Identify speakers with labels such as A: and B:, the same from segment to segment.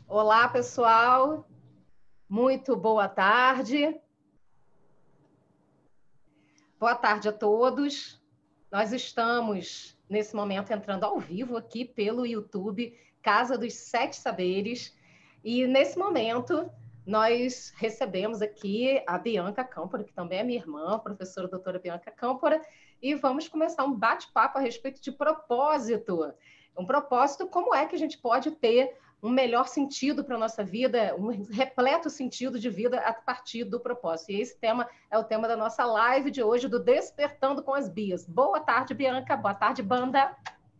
A: Olá, pessoal. Muito boa tarde. Boa tarde a todos. Nós estamos, nesse momento, entrando ao vivo aqui pelo YouTube, Casa dos Sete Saberes. E, nesse momento, nós recebemos aqui a Bianca Câmpora, que também é minha irmã, a professora doutora Bianca Câmpora, e vamos começar um bate-papo a respeito de propósito. Um propósito, como é que a gente pode ter um melhor sentido para a nossa vida, um repleto sentido de vida a partir do propósito. E esse tema é o tema da nossa live de hoje, do Despertando com as Bias. Boa tarde, Bianca. Boa tarde, banda.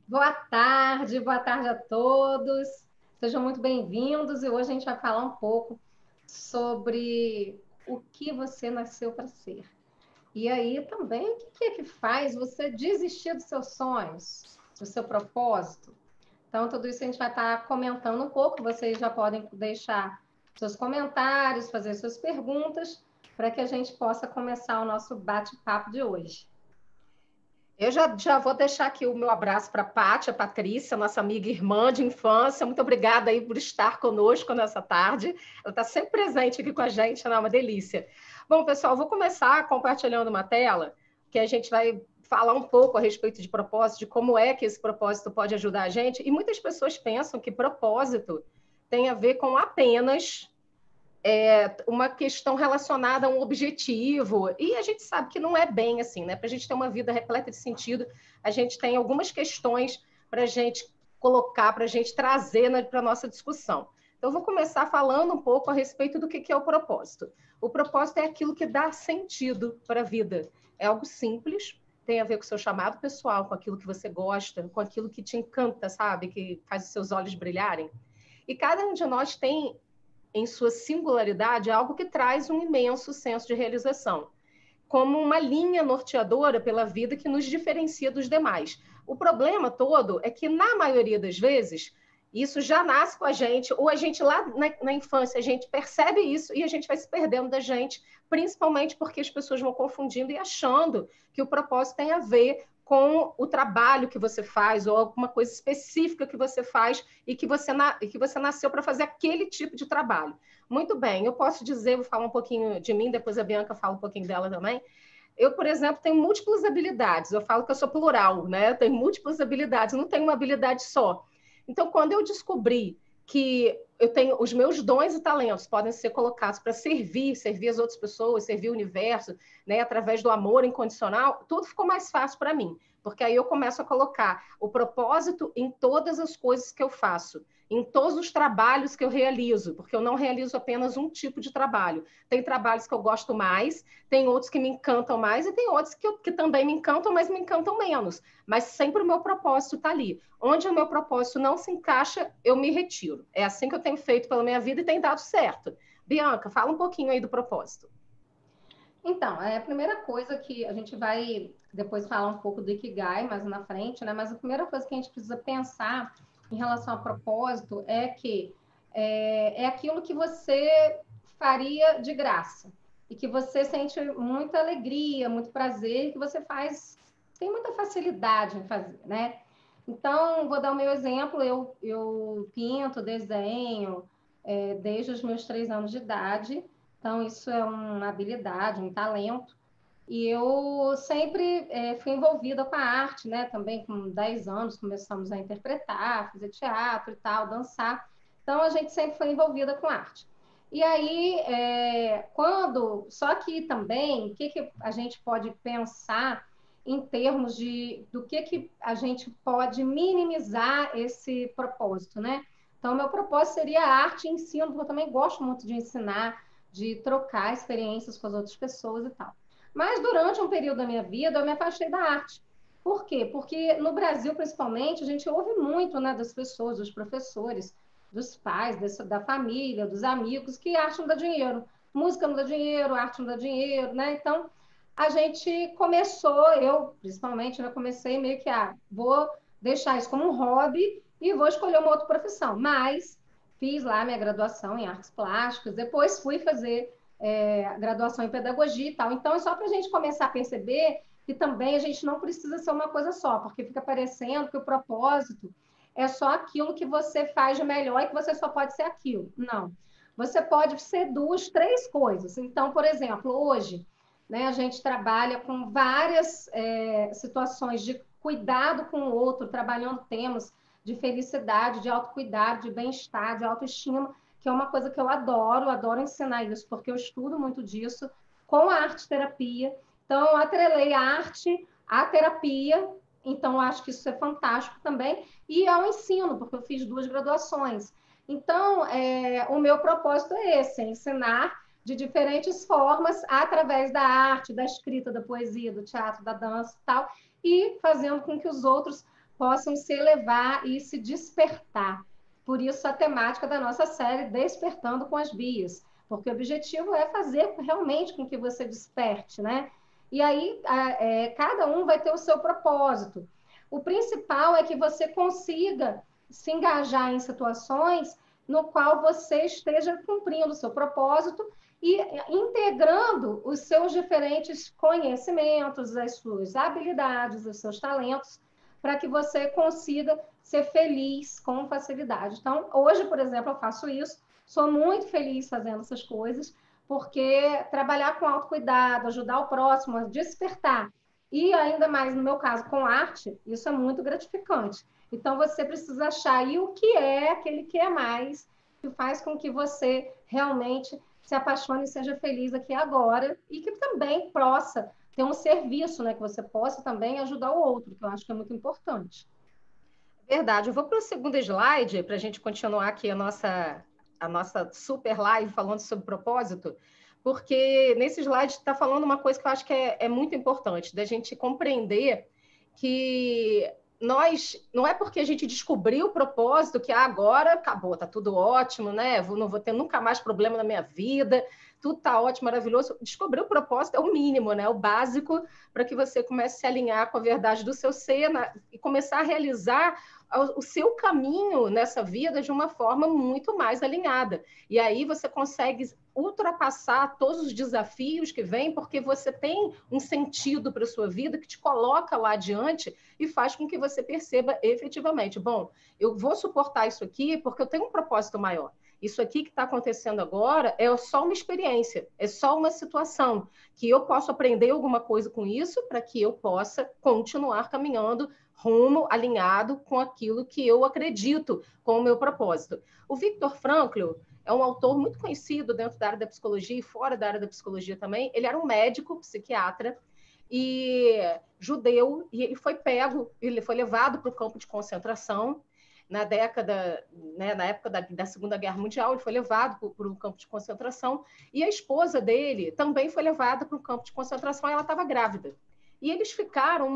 B: Boa tarde a todos. Sejam muito bem-vindos e hoje a gente vai falar um pouco sobre o que você nasceu para ser. E aí também, o que é que faz você desistir dos seus sonhos, do seu propósito? Então, tudo isso a gente vai estar comentando um pouco. Vocês já podem deixar seus comentários, fazer suas perguntas, para que a gente possa começar o nosso bate-papo de hoje.
A: Eu já vou deixar aqui o meu abraço para a Pátia, Patrícia, nossa amiga e irmã de infância. Muito obrigada aí por estar conosco nessa tarde. Ela está sempre presente aqui com a gente, é uma delícia. Bom, pessoal, vou começar compartilhando uma tela que a gente vai falar um pouco a respeito de propósito, de como é que esse propósito pode ajudar a gente. E muitas pessoas pensam que propósito tem a ver com apenas uma questão relacionada a um objetivo, e a gente sabe que não é bem assim, né? Para a gente ter uma vida repleta de sentido, a gente tem algumas questões para a gente colocar, para a gente trazer para a nossa discussão. Então, eu vou começar falando um pouco a respeito do que é o propósito. O propósito é aquilo que dá sentido para a vida. É algo simples, tem a ver com o seu chamado pessoal, com aquilo que você gosta, com aquilo que te encanta, sabe? Que faz os seus olhos brilharem. E cada um de nós tem em sua singularidade, é algo que traz um imenso senso de realização, como uma linha norteadora pela vida que nos diferencia dos demais. O problema todo é que, na maioria das vezes, isso já nasce com a gente, ou a gente lá na infância, a gente percebe isso e a gente vai se perdendo da gente, principalmente porque as pessoas vão confundindo e achando que o propósito tem a ver com o trabalho que você faz ou alguma coisa específica que você faz e que você nasceu para fazer aquele tipo de trabalho. Muito bem, eu posso dizer, vou falar um pouquinho de mim, depois a Bianca fala um pouquinho dela também. Eu, por exemplo, tenho múltiplas habilidades. Eu falo que eu sou plural, né? Eu tenho múltiplas habilidades, não tenho uma habilidade só. Então, quando eu descobri que eu tenho os meus dons e talentos podem ser colocados para servir as outras pessoas, servir o universo, né, através do amor incondicional, tudo ficou mais fácil para mim, porque aí eu começo a colocar o propósito em todas as coisas que eu faço, em todos os trabalhos que eu realizo, porque eu não realizo apenas um tipo de trabalho. Tem trabalhos que eu gosto mais, tem outros que me encantam mais e tem outros que também me encantam, mas me encantam menos. Mas sempre o meu propósito está ali. Onde o meu propósito não se encaixa, eu me retiro. É assim que eu tenho feito pela minha vida e tem dado certo. Bianca, fala um pouquinho aí do propósito.
B: Então, a primeira coisa que a gente vai depois falar um pouco do Ikigai mais na frente, né? Mas a primeira coisa que a gente precisa pensar em relação a propósito é que é aquilo que você faria de graça e que você sente muita alegria, muito prazer, que você faz, tem muita facilidade em fazer, né? Então, vou dar o meu exemplo, eu pinto, desenho, desde os meus 3 anos de idade, então isso é uma habilidade, um talento, e eu sempre fui envolvida com a arte, né? Também com 10 anos começamos a interpretar, fazer teatro e tal, dançar. Então a gente sempre foi envolvida com arte. E aí, só que também, o que a gente pode pensar em termos do que a gente pode minimizar esse propósito, né? Então, meu propósito seria a arte e ensino, porque eu também gosto muito de ensinar, de trocar experiências com as outras pessoas e tal. Mas durante um período da minha vida, eu me afastei da arte. Por quê? Porque no Brasil, principalmente, a gente ouve muito, né, das pessoas, dos professores, dos pais, da família, dos amigos, que arte não dá dinheiro. Música não dá dinheiro, arte não dá dinheiro, né? Então, a gente começou, eu principalmente, né, comecei meio que, vou deixar isso como um hobby e vou escolher uma outra profissão. Mas fiz lá minha graduação em artes plásticas, depois fui fazer graduação em pedagogia e tal. Então, é só para a gente começar a perceber que também a gente não precisa ser uma coisa só, porque fica parecendo que o propósito é só aquilo que você faz de melhor e que você só pode ser aquilo. Não. Você pode ser duas, três coisas. Então, por exemplo, hoje, né, a gente trabalha com várias situações de cuidado com o outro, trabalhando temas de felicidade, de autocuidado, de bem-estar, de autoestima, que é uma coisa que eu adoro ensinar isso, porque eu estudo muito disso com a arte-terapia. Então, eu atrelei a arte à terapia, então eu acho que isso é fantástico também, e ao ensino, porque eu fiz 2 graduações. Então, o meu propósito é esse, é ensinar de diferentes formas, através da arte, da escrita, da poesia, do teatro, da dança e tal, e fazendo com que os outros possam se elevar e se despertar. Por isso, a temática da nossa série, Despertando com as Bias, porque o objetivo é fazer realmente com que você desperte, né? E aí, cada um vai ter o seu propósito. O principal é que você consiga se engajar em situações no qual você esteja cumprindo o seu propósito e integrando os seus diferentes conhecimentos, as suas habilidades, os seus talentos, para que você consiga ser feliz com facilidade. Então, hoje, por exemplo, eu faço isso, sou muito feliz fazendo essas coisas, porque trabalhar com autocuidado, ajudar o próximo a despertar, e ainda mais no meu caso com arte, isso é muito gratificante. Então, você precisa achar aí o que é aquele que é mais, que faz com que você realmente se apaixone e seja feliz aqui agora, e que também possa ter um serviço, né, que você possa também ajudar o outro, que eu acho que é muito importante.
A: Verdade. Eu vou para o segundo slide para a gente continuar aqui a nossa super live falando sobre propósito, porque nesse slide está falando uma coisa que eu acho que é muito importante, da gente compreender que nós, não é porque a gente descobriu o propósito que agora acabou, tá tudo ótimo, né? Não vou ter nunca mais problema na minha vida, tudo tá ótimo, maravilhoso. Descobrir o propósito é o mínimo, né? O básico para que você comece a se alinhar com a verdade do seu ser e começar a realizar o seu caminho nessa vida de uma forma muito mais alinhada. E aí você consegue ultrapassar todos os desafios que vêm, porque você tem um sentido para a sua vida que te coloca lá adiante e faz com que você perceba efetivamente, bom, eu vou suportar isso aqui porque eu tenho um propósito maior. Isso aqui que está acontecendo agora é só uma experiência, é só uma situação que eu posso aprender alguma coisa com isso para que eu possa continuar caminhando rumo, alinhado com aquilo que eu acredito, com o meu propósito. O Viktor Frankl é um autor muito conhecido dentro da área da psicologia e fora da área da psicologia também. Ele era um médico, psiquiatra, e judeu, e ele foi pego, ele foi levado para o campo de concentração na década, né, na época da Segunda Guerra Mundial, ele foi levado para um campo de concentração, e a esposa dele também foi levada para um campo de concentração, e ela estava grávida. E eles ficaram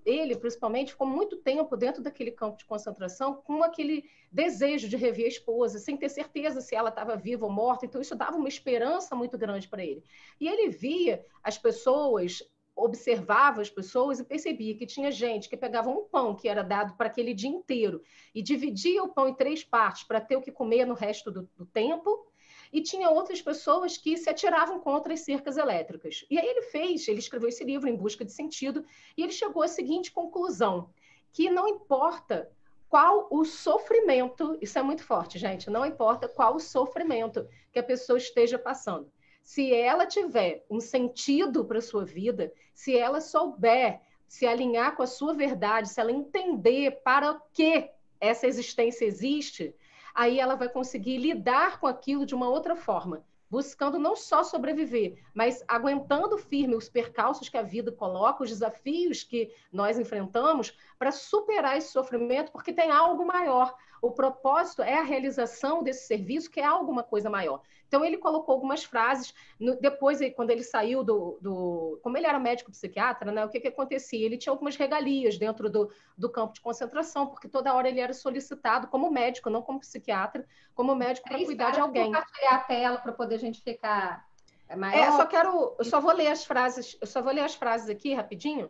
A: ele principalmente, ficou muito tempo dentro daquele campo de concentração com aquele desejo de rever a esposa, sem ter certeza se ela estava viva ou morta. Então, isso dava uma esperança muito grande para ele. E ele via as pessoas, observava as pessoas e percebia que tinha gente que pegava um pão que era dado para aquele dia inteiro e dividia o pão em 3 partes para ter o que comer no resto do tempo, e tinha outras pessoas que se atiravam contra as cercas elétricas. E aí ele escreveu esse livro Em Busca de Sentido, e ele chegou à seguinte conclusão, que não importa qual o sofrimento, isso é muito forte, gente, não importa qual o sofrimento que a pessoa esteja passando. Se ela tiver um sentido para a sua vida, se ela souber se alinhar com a sua verdade, se ela entender para que essa existência existe, aí ela vai conseguir lidar com aquilo de uma outra forma, buscando não só sobreviver, mas aguentando firme os percalços que a vida coloca, os desafios que nós enfrentamos, para superar esse sofrimento, porque tem algo maior. O propósito é a realização desse serviço, que é alguma coisa maior. Então, ele colocou algumas frases. Depois, quando ele saiu como ele era médico psiquiatra, né, o que acontecia? Ele tinha algumas regalias dentro do campo de concentração, porque toda hora ele era solicitado como médico, não como psiquiatra, como médico para cuidar de alguém.
B: Compartilhar a tela para poder a gente ficar maior.
A: Eu só vou ler as frases aqui rapidinho.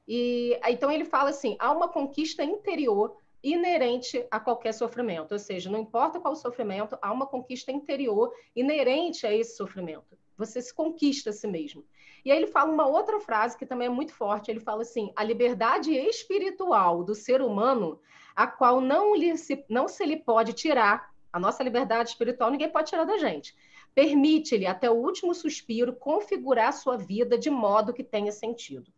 A: Então ele fala assim: há uma conquista interior inerente a qualquer sofrimento, ou seja, não importa qual o sofrimento, há uma conquista interior inerente a esse sofrimento. Você se conquista a si mesmo. E aí ele fala uma outra frase que também é muito forte, ele fala assim: a liberdade espiritual do ser humano a qual não se lhe pode tirar. A nossa liberdade espiritual ninguém pode tirar da gente. Permite-lhe, até o último suspiro, configurar sua vida de modo que tenha sentido.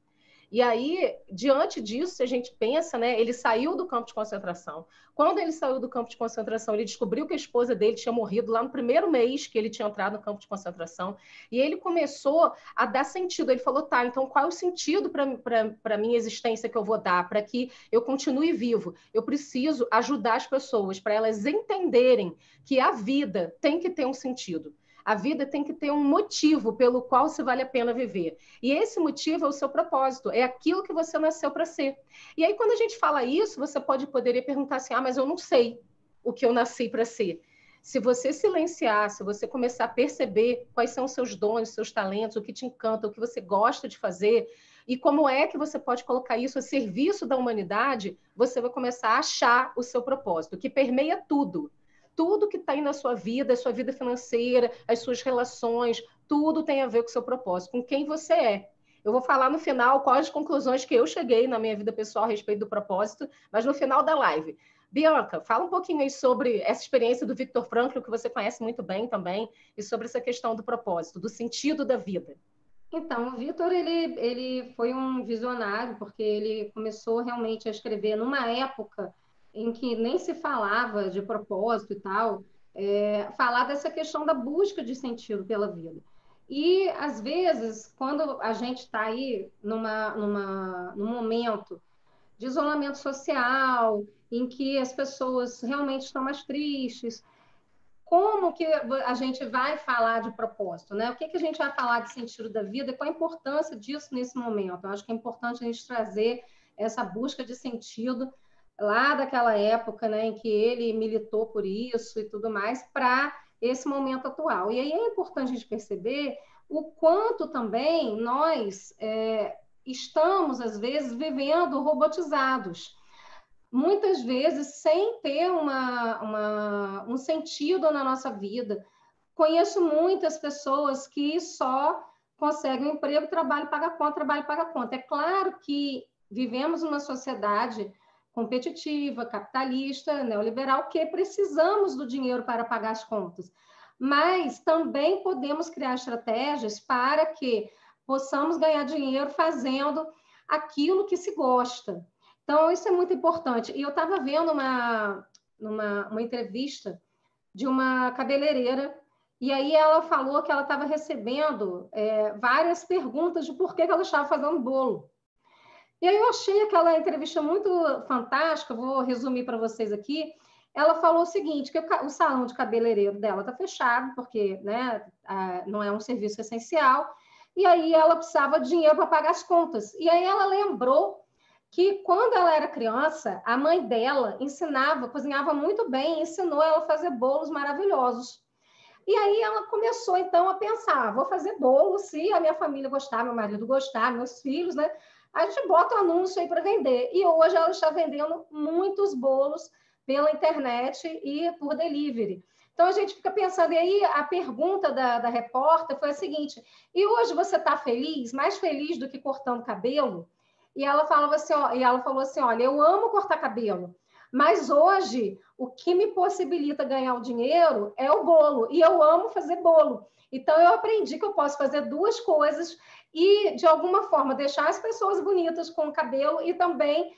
A: E aí, diante disso, se a gente pensa, né, ele saiu do campo de concentração. Quando ele saiu do campo de concentração, ele descobriu que a esposa dele tinha morrido lá no primeiro mês que ele tinha entrado no campo de concentração. E ele começou a dar sentido. Ele falou, tá, então qual é o sentido para a minha existência que eu vou dar? Para que eu continue vivo? Eu preciso ajudar as pessoas, para elas entenderem que a vida tem que ter um sentido. A vida tem que ter um motivo pelo qual se vale a pena viver. E esse motivo é o seu propósito, é aquilo que você nasceu para ser. E aí, quando a gente fala isso, você poderia perguntar assim, mas eu não sei o que eu nasci para ser. Se você silenciar, se você começar a perceber quais são os seus dons, seus talentos, o que te encanta, o que você gosta de fazer, e como é que você pode colocar isso a serviço da humanidade, você vai começar a achar o seu propósito, que permeia tudo. Tudo que está aí na sua vida, a sua vida financeira, as suas relações, tudo tem a ver com o seu propósito, com quem você é. Eu vou falar no final quais as conclusões que eu cheguei na minha vida pessoal a respeito do propósito, mas no final da live. Bianca, fala um pouquinho aí sobre essa experiência do Viktor Frankl, que você conhece muito bem também, e sobre essa questão do propósito, do sentido da vida.
B: Então, o Viktor, ele foi um visionário, porque ele começou realmente a escrever numa época em que nem se falava de propósito e tal, falar dessa questão da busca de sentido pela vida. E, às vezes, quando a gente está aí num momento de isolamento social, em que as pessoas realmente estão mais tristes, como que a gente vai falar de propósito, né? O que a gente vai falar de sentido da vida e qual a importância disso nesse momento? Eu acho que é importante a gente trazer essa busca de sentido lá daquela época, né, em que ele militou por isso e tudo mais, para esse momento atual. E aí é importante a gente perceber o quanto também nós estamos, às vezes, vivendo robotizados. Muitas vezes sem ter um sentido na nossa vida. Conheço muitas pessoas que só conseguem um emprego, trabalho, paga conta, trabalho, paga conta. É claro que vivemos numa sociedade competitiva, capitalista, neoliberal, que precisamos do dinheiro para pagar as contas. Mas também podemos criar estratégias para que possamos ganhar dinheiro fazendo aquilo que se gosta. Então, isso é muito importante. E eu estava vendo uma entrevista de uma cabeleireira, e aí ela falou que ela estava recebendo várias perguntas de por que ela estava fazendo bolo. E aí eu achei aquela entrevista muito fantástica, vou resumir para vocês aqui. Ela falou o seguinte, que o salão de cabeleireiro dela está fechado, porque, né, não é um serviço essencial, e aí ela precisava de dinheiro para pagar as contas. E aí ela lembrou que quando ela era criança, a mãe dela ensinava, cozinhava muito bem, ensinou ela a fazer bolos maravilhosos. E aí ela começou, então, a pensar, vou fazer bolo, se a minha família gostar, meu marido gostar, meus filhos, né? A gente bota um anúncio aí para vender. E hoje ela está vendendo muitos bolos pela internet e por delivery. Então, a gente fica pensando, e aí a pergunta da repórter foi a seguinte, e hoje você está feliz, mais feliz do que cortando cabelo? E ela falou assim, olha, eu amo cortar cabelo, mas hoje o que me possibilita ganhar o dinheiro é o bolo, e eu amo fazer bolo. Então, eu aprendi que eu posso fazer duas coisas e, de alguma forma, deixar as pessoas bonitas com o cabelo e também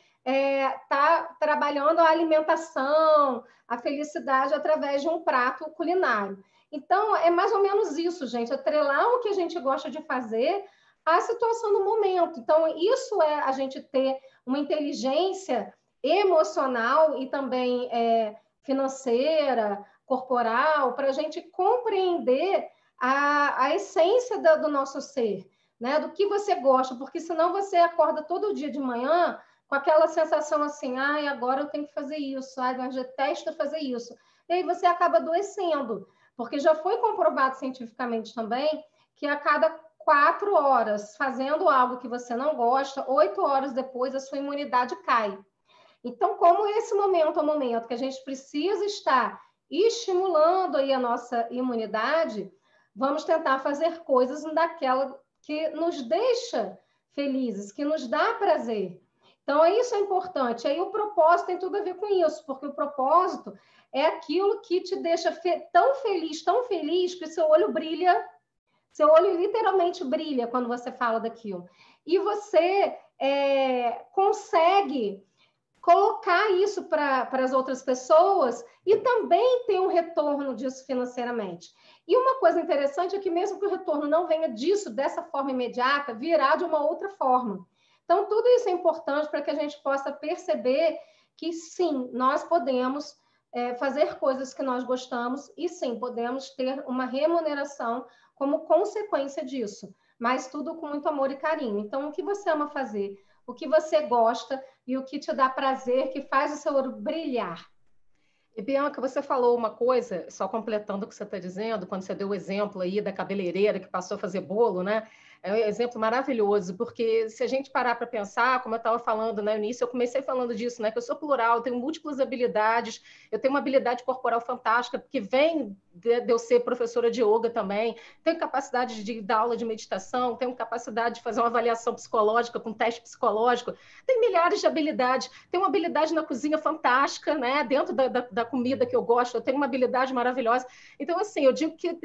B: tá trabalhando a alimentação, a felicidade através de um prato culinário. Então, é mais ou menos isso, gente, atrelar o que a gente gosta de fazer à situação do momento. Então, isso é a gente ter uma inteligência emocional e também financeira, corporal, para a gente compreender a essência do nosso ser, né? Do que você gosta, porque senão você acorda todo dia de manhã com aquela sensação assim, agora eu tenho que fazer isso, eu detesto fazer isso. E aí você acaba adoecendo, porque já foi comprovado cientificamente também que a cada 4 horas fazendo algo que você não gosta, 8 horas depois a sua imunidade cai. Então, como esse momento é um momento que a gente precisa estar estimulando aí a nossa imunidade, vamos tentar fazer coisas daquela que nos deixa felizes, que nos dá prazer. Então, isso é importante. Aí o propósito tem tudo a ver com isso, porque o propósito é aquilo que te deixa tão feliz, que o seu olho brilha, seu olho literalmente brilha quando você fala daquilo. E você consegue colocar isso para as outras pessoas e também ter um retorno disso financeiramente. E uma coisa interessante é que mesmo que o retorno não venha disso, dessa forma imediata, virá de uma outra forma. Então, tudo isso é importante para que a gente possa perceber que, sim, nós podemos fazer coisas que nós gostamos e, sim, podemos ter uma remuneração como consequência disso, mas tudo com muito amor e carinho. Então, o que você ama fazer? O que você gosta e o que te dá prazer, que faz o seu olho brilhar.
A: E, Bianca, você falou uma coisa, só completando o que você está dizendo, quando você deu o exemplo aí da cabeleireira que passou a fazer bolo, né? É um exemplo maravilhoso, porque se a gente parar para pensar, como eu estava falando no início, eu comecei falando disso, né? Que eu sou plural, eu tenho múltiplas habilidades, eu tenho uma habilidade corporal fantástica, que vem de eu ser professora de yoga também, tenho capacidade de dar aula de meditação, tenho capacidade de fazer uma avaliação psicológica com teste psicológico, tem milhares de habilidades, tenho uma habilidade na cozinha fantástica, né? Dentro da comida que eu gosto, eu tenho uma habilidade maravilhosa. Então, assim, eu digo que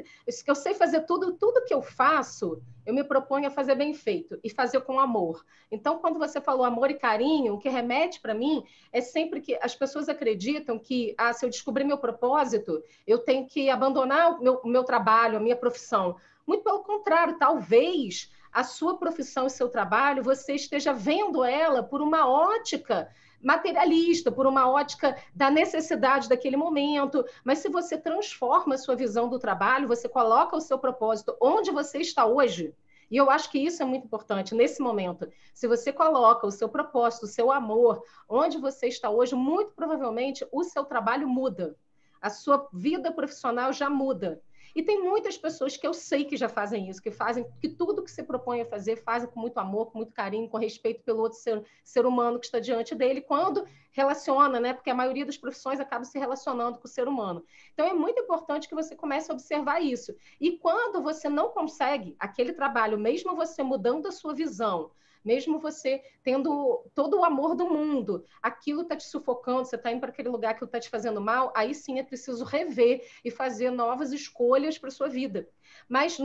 A: eu sei fazer tudo que eu faço, eu me proponho a fazer bem feito e fazer com amor. Então, quando você falou amor e carinho, o que remete para mim é sempre que as pessoas acreditam que, se eu descobrir meu propósito, eu tenho que abandonar o meu trabalho, a minha profissão. Muito pelo contrário, talvez a sua profissão e seu trabalho, você esteja vendo ela por uma ótica materialista, por uma ótica da necessidade daquele momento, mas se você transforma a sua visão do trabalho, você coloca o seu propósito onde você está hoje, e eu acho que isso é muito importante nesse momento. Se você coloca o seu propósito, o seu amor, onde você está hoje, muito provavelmente o seu trabalho muda. A sua vida profissional já muda. E tem muitas pessoas que eu sei que já fazem isso, que fazem que tudo que se propõe a fazer, fazem com muito amor, com muito carinho, com respeito pelo outro ser humano que está diante dele, quando relaciona, né? Porque a maioria das profissões acaba se relacionando com o ser humano. Então é muito importante que você comece a observar isso. E quando você não consegue aquele trabalho, mesmo você mudando a sua visão, mesmo você tendo todo o amor do mundo, aquilo está te sufocando, você está indo para aquele lugar que está te fazendo mal, aí sim é preciso rever e fazer novas escolhas para a sua vida. Mas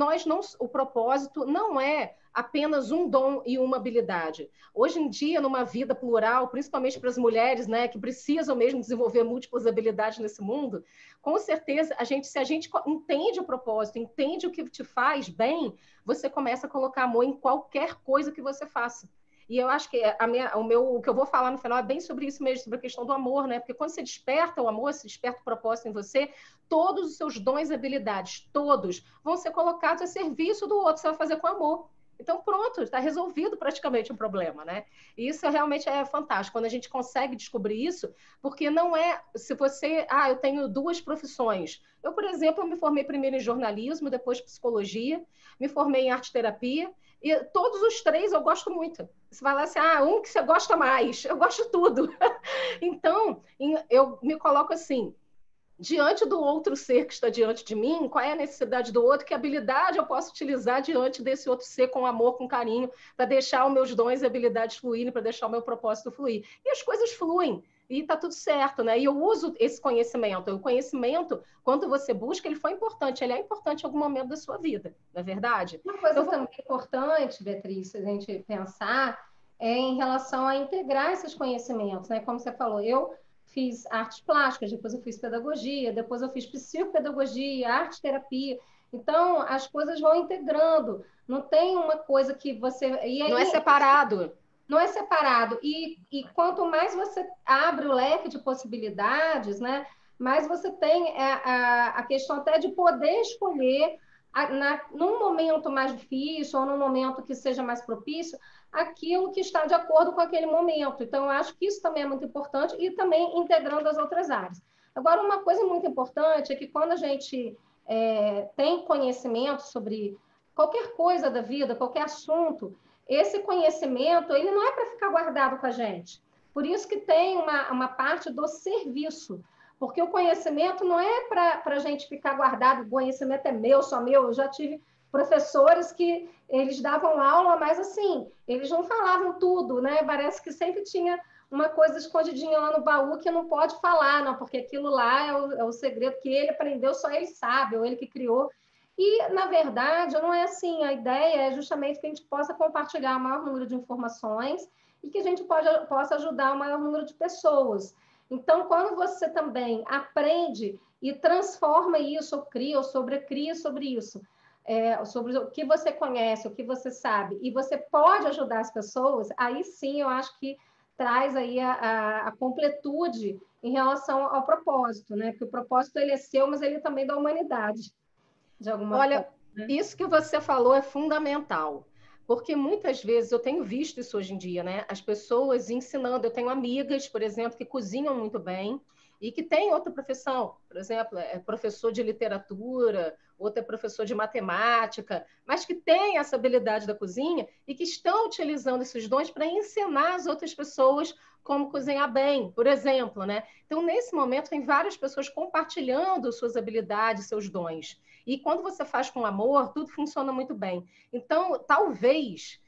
A: o propósito não é apenas um dom e uma habilidade. Hoje em dia, numa vida plural, principalmente para as mulheres, né, que precisam mesmo desenvolver múltiplas habilidades nesse mundo, com certeza, se a gente entende o propósito, entende o que te faz bem, você começa a colocar amor em qualquer coisa que você faça. E eu acho que o que eu vou falar no final é bem sobre isso mesmo, sobre a questão do amor, né? Porque quando você desperta o amor, você desperta o propósito em você, todos os seus dons e habilidades, todos, vão ser colocados a serviço do outro, você vai fazer com amor. Então, pronto, está resolvido praticamente o problema, né? E isso realmente é fantástico, quando a gente consegue descobrir isso, porque não é, se você, eu tenho duas profissões. Eu, por exemplo, me formei primeiro em jornalismo, depois psicologia, me formei em arte-terapia, e todos os três eu gosto muito. Você vai lá assim, um que você gosta mais, eu gosto de tudo. Então, eu me coloco assim, diante do outro ser que está diante de mim, qual é a necessidade do outro, que habilidade eu posso utilizar diante desse outro ser com amor, com carinho, para deixar os meus dons e habilidades fluírem, para deixar o meu propósito fluir. E as coisas fluem, e está tudo certo, né? E eu uso esse conhecimento. O conhecimento, quando você busca, ele foi importante, ele é importante em algum momento da sua vida, não é verdade?
B: Uma coisa também importante, Beatriz, a gente pensar, é em relação a integrar esses conhecimentos, né? Como você falou, eu fiz artes plásticas, depois eu fiz pedagogia, depois eu fiz psicopedagogia, arte terapia. Então, as coisas vão integrando. Não tem uma coisa que você... E aí,
A: não é separado.
B: Não é separado. E quanto mais você abre o leque de possibilidades, né, mais você tem a questão até de poder escolher, num momento mais difícil ou num momento que seja mais propício, aquilo que está de acordo com aquele momento. Então, eu acho que isso também é muito importante e também integrando as outras áreas. Agora, uma coisa muito importante é que quando a gente tem conhecimento sobre qualquer coisa da vida, qualquer assunto, esse conhecimento ele não é para ficar guardado com a gente. Por isso que tem uma parte do serviço, porque o conhecimento não é para a gente ficar guardado, o conhecimento é meu, só meu, eu já tive professores que eles davam aula, mas assim, eles não falavam tudo, né? Parece que sempre tinha uma coisa escondidinha lá no baú que não pode falar, não, porque aquilo lá é o segredo que ele aprendeu, só ele sabe, ou ele que criou. E, na verdade, não é assim. A ideia é justamente que a gente possa compartilhar o maior número de informações e que a gente possa ajudar o maior número de pessoas. Então, quando você também aprende e transforma isso, ou cria, ou sobrecria sobre isso, sobre o que você conhece, o que você sabe, e você pode ajudar as pessoas, aí sim eu acho que traz aí a completude em relação ao propósito, né? Porque o propósito ele é seu, mas ele também é da humanidade, de alguma
A: Olha,
B: forma, né?
A: isso que você falou é fundamental, porque muitas vezes eu tenho visto isso hoje em dia, né? As pessoas ensinando, eu tenho amigas, por exemplo, que cozinham muito bem e que têm outra profissão, por exemplo, é professor de literatura, outro é professor de matemática, mas que tem essa habilidade da cozinha e que estão utilizando esses dons para ensinar as outras pessoas como cozinhar bem, por exemplo, né? Então, nesse momento, tem várias pessoas compartilhando suas habilidades, seus dons. E quando você faz com amor, tudo funciona muito bem. Então, talvez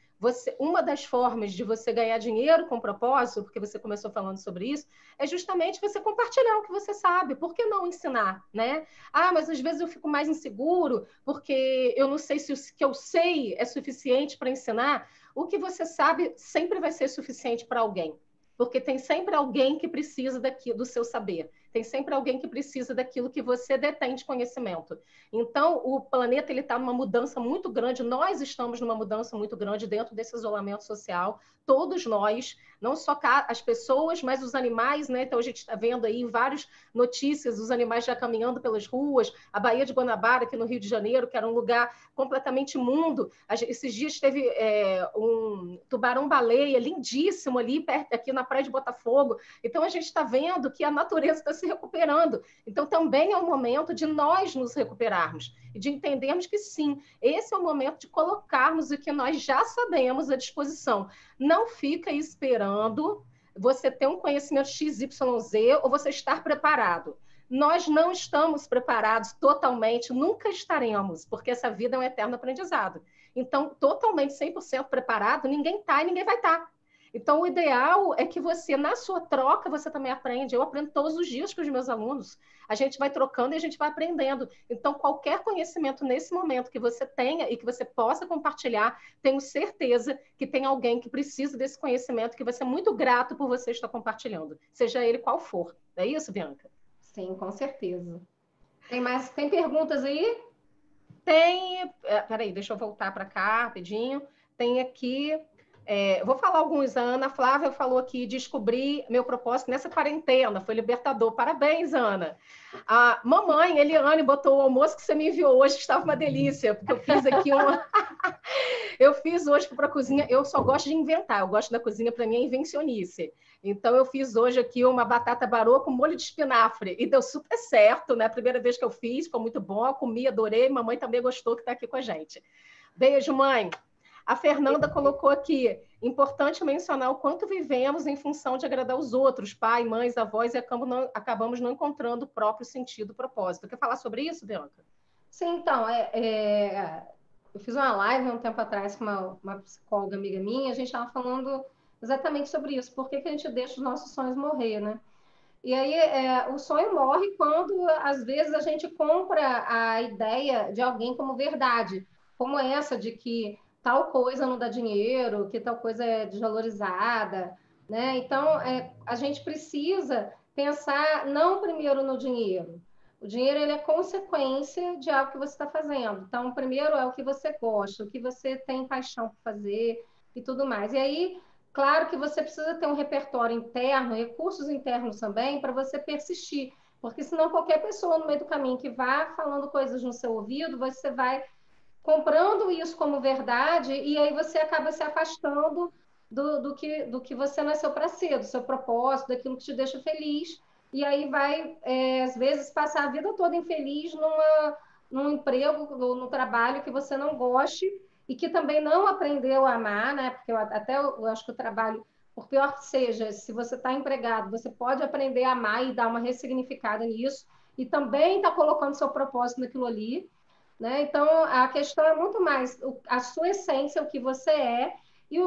A: uma das formas de você ganhar dinheiro com propósito, porque você começou falando sobre isso, é justamente você compartilhar o que você sabe. Por que não ensinar, né? Ah, mas às vezes eu fico mais inseguro porque eu não sei se o que eu sei é suficiente para ensinar. O que você sabe sempre vai ser suficiente para alguém. Porque tem sempre alguém que precisa do seu saber. Tem sempre alguém que precisa daquilo que você detém de conhecimento. Então, o planeta está numa mudança muito grande, nós estamos numa mudança muito grande dentro desse isolamento social, todos nós, não só as pessoas, mas os animais, né? Então, a gente está vendo aí várias notícias, os animais já caminhando pelas ruas, a Baía de Guanabara, aqui no Rio de Janeiro, que era um lugar completamente imundo. Esses dias teve um tubarão-baleia lindíssimo ali, perto, aqui na praia de Botafogo. Então, a gente está vendo que a natureza está se recuperando. Então, também é um momento de nós nos recuperarmos e de entendermos que, sim, esse é o momento de colocarmos o que nós já sabemos à disposição. Não fica esperando você ter um conhecimento XYZ ou você estar preparado. Nós não estamos preparados totalmente, nunca estaremos, porque essa vida é um eterno aprendizado. Então, totalmente 100% preparado, ninguém está e ninguém vai estar. Então, o ideal é que você, na sua troca, você também aprende. Eu aprendo todos os dias com os meus alunos. A gente vai trocando e a gente vai aprendendo. Então, qualquer conhecimento nesse momento que você tenha e que você possa compartilhar, tenho certeza que tem alguém que precisa desse conhecimento, que vai ser muito grato por você estar compartilhando, seja ele qual for. É isso, Bianca?
B: Sim, com certeza. Tem perguntas aí?
A: Tem. Peraí, deixa eu voltar para cá rapidinho. Tem aqui. Vou falar alguns. A Ana Flávia falou aqui: descobri meu propósito nessa quarentena, foi libertador. Parabéns, Ana. A mamãe, Eliane, botou o almoço que você me enviou hoje, que estava uma delícia, porque eu fiz aqui uma. Eu fiz hoje para a cozinha. Eu só gosto de inventar, eu gosto da cozinha, para mim é invencionice. Então, eu fiz hoje aqui uma batata barô com molho de espinafre e deu super certo, né? A primeira vez que eu fiz, foi muito bom, eu comi, adorei. Mamãe também gostou, que está aqui com a gente. Beijo, mãe. A Fernanda colocou aqui: importante mencionar o quanto vivemos em função de agradar os outros, pai, mães, avós, e acabamos não encontrando o próprio sentido, propósito. Quer falar sobre isso, Bianca?
B: Sim, então, eu fiz uma live um tempo atrás com uma psicóloga amiga minha, a gente estava falando exatamente sobre isso, por que que a gente deixa os nossos sonhos morrer, né? E aí, o sonho morre quando, às vezes, a gente compra a ideia de alguém como verdade, como essa de que tal coisa não dá dinheiro, que tal coisa é desvalorizada, né? Então, a gente precisa pensar não primeiro no dinheiro. O dinheiro ele é consequência de algo que você está fazendo. Então, primeiro é o que você gosta, o que você tem paixão por fazer e tudo mais. E aí, claro que você precisa ter um repertório interno, recursos internos também, para você persistir. Porque senão qualquer pessoa no meio do caminho que vá falando coisas no seu ouvido, você vai comprando isso como verdade e aí você acaba se afastando do que você nasceu para ser, do seu propósito, daquilo que te deixa feliz. E aí vai, às vezes, passar a vida toda infeliz num emprego ou no trabalho que você não goste e que também não aprendeu a amar, né? Porque eu acho que o trabalho, por pior que seja, se você está empregado, você pode aprender a amar e dar uma ressignificada nisso e também está colocando seu propósito naquilo ali. né? Então, a questão é muito mais a sua essência, o que você é, e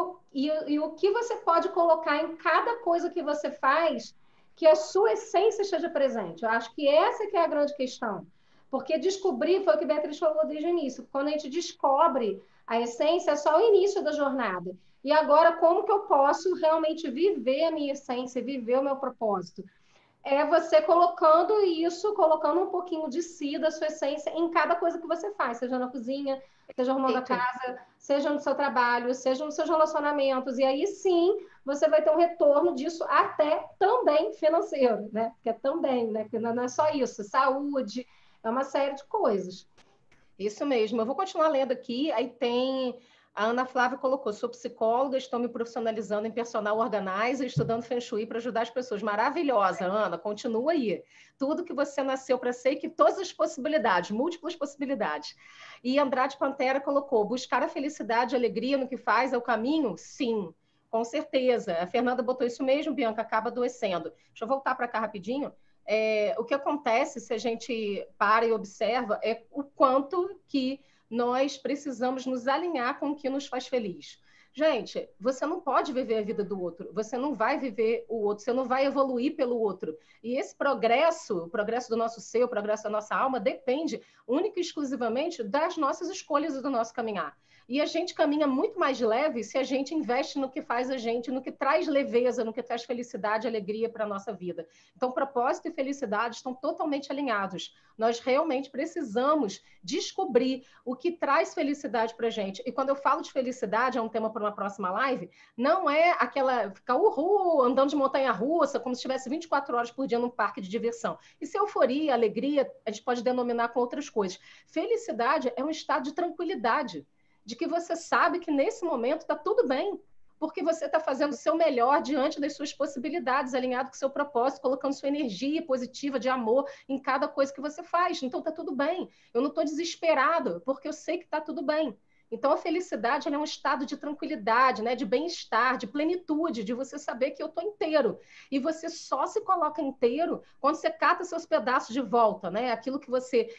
B: o que você pode colocar em cada coisa que você faz, que a sua essência esteja presente. Eu acho que essa que é a grande questão. Porque descobrir, foi o que a Beatriz falou desde o início, quando a gente descobre a essência, é só o início da jornada. E agora, como que eu posso realmente viver a minha essência, viver o meu propósito? É você colocando isso, colocando um pouquinho de si, da sua essência, em cada coisa que você faz, seja na cozinha, seja arrumando a
A: Perfeito.
B: casa, seja no seu trabalho, seja nos seus relacionamentos. E aí sim você vai ter um retorno disso até também financeiro, né? Porque é também, né? Porque não é só isso, saúde, é uma série de coisas.
A: Isso mesmo. Eu vou continuar lendo aqui. Aí tem. A Ana Flávia colocou: sou psicóloga, estou me profissionalizando em personal organizer, estudando Feng Shui para ajudar as pessoas. Maravilhosa, Ana, continua aí. Tudo que você nasceu para ser e que todas as possibilidades, múltiplas possibilidades. E Andrade Pantera colocou: buscar a felicidade e a alegria no que faz é o caminho? Sim, com certeza. A Fernanda botou isso mesmo, Bianca, acaba adoecendo. Deixa eu voltar para cá rapidinho. O que acontece se a gente para e observa é o quanto que nós precisamos nos alinhar com o que nos faz feliz. Gente, você não pode viver a vida do outro, você não vai viver o outro, você não vai evoluir pelo outro. E esse progresso, o progresso do nosso ser, o progresso da nossa alma, depende única e exclusivamente das nossas escolhas e do nosso caminhar. E a gente caminha muito mais leve se a gente investe no que faz a gente, no que traz leveza, no que traz felicidade, alegria para a nossa vida. Então, propósito e felicidade estão totalmente alinhados. Nós realmente precisamos descobrir o que traz felicidade para a gente. E quando eu falo de felicidade, é um tema para uma próxima live, não é aquela ficar andando de montanha-russa, como se estivesse 24 horas por dia num parque de diversão. Isso é euforia, alegria, a gente pode denominar com outras coisas. Felicidade é um estado de tranquilidade, de que você sabe que nesse momento está tudo bem, porque você está fazendo o seu melhor diante das suas possibilidades, alinhado com o seu propósito, colocando sua energia positiva de amor em cada coisa que você faz. Então está tudo bem. Eu não estou desesperado, porque eu sei que está tudo bem. Então a felicidade é um estado de tranquilidade, né, de bem-estar, de plenitude, de você saber que eu estou inteiro. E você só se coloca inteiro quando você cata seus pedaços de volta, né? Aquilo que você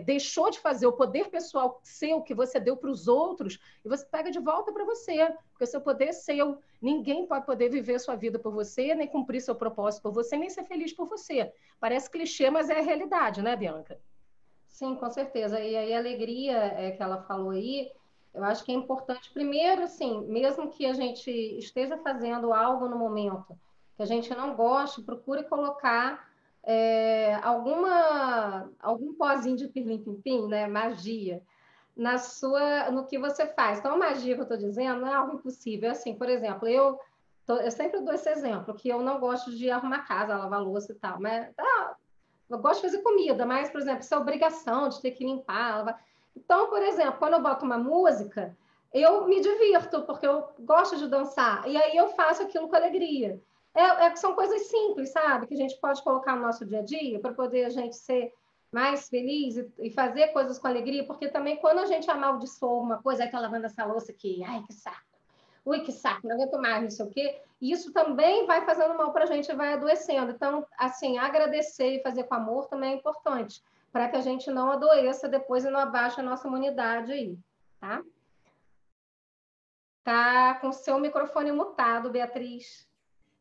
A: deixou de fazer, o poder pessoal seu que você deu para os outros, e você pega de volta para você, porque o seu poder é seu. Ninguém pode poder viver sua vida por você, nem cumprir seu propósito por você, nem ser feliz por você. Parece clichê, mas é a realidade, né, Bianca?
B: Sim, com certeza. E aí a alegria que ela falou aí, eu acho que é importante, primeiro, assim, mesmo que a gente esteja fazendo algo no momento que a gente não goste, procure colocar algum pozinho de pirlim-pim-pim, né, magia, no que você faz. Então, a magia que eu estou dizendo não é algo impossível. É assim, por exemplo, eu sempre dou esse exemplo, que eu não gosto de arrumar casa, lavar louça e tal, mas eu gosto de fazer comida, mas, por exemplo, isso é obrigação de ter que limpar. Então, por exemplo, quando eu boto uma música, eu me divirto, porque eu gosto de dançar. E aí eu faço aquilo com alegria. São coisas simples, sabe? Que a gente pode colocar no nosso dia a dia para poder a gente ser mais feliz e fazer coisas com alegria, porque também quando a gente amaldiçoa uma coisa, aí tá lavando essa louça aqui, ai, que saco. Ui, que saco, não aguento mais, não sei o quê. E isso também vai fazendo mal para a gente, vai adoecendo. Então, assim, agradecer e fazer com amor também é importante, para que a gente não adoeça depois e não abaixe a nossa imunidade aí, tá? Tá com o seu microfone mutado, Beatriz.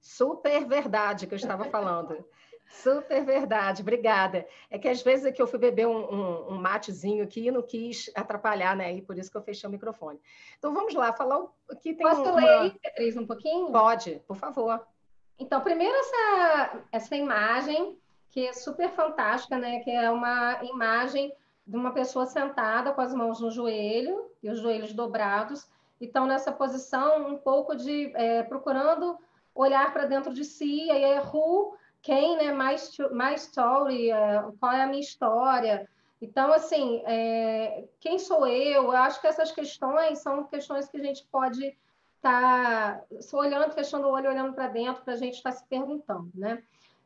A: Super verdade que eu estava falando. Super verdade, obrigada. É que às vezes é que eu fui beber um matezinho aqui e não quis atrapalhar, né? E por isso que eu fechei o microfone. Então vamos lá, falar aqui tem
B: Posso ler aí,
A: uma.
B: Beatriz, um pouquinho?
A: Pode, por favor.
B: Então, primeiro essa imagem, que é super fantástica, né? Que é uma imagem de uma pessoa sentada com as mãos no joelho e os joelhos dobrados. Então, nessa posição, um pouco de procurando olhar para dentro de si, aí é who, quem, né? My story, qual é a minha história. Então, assim, quem sou eu? Eu acho que essas questões são questões que a gente pode tá olhando, fechando o olho, olhando para dentro, para a gente estar se perguntando, né?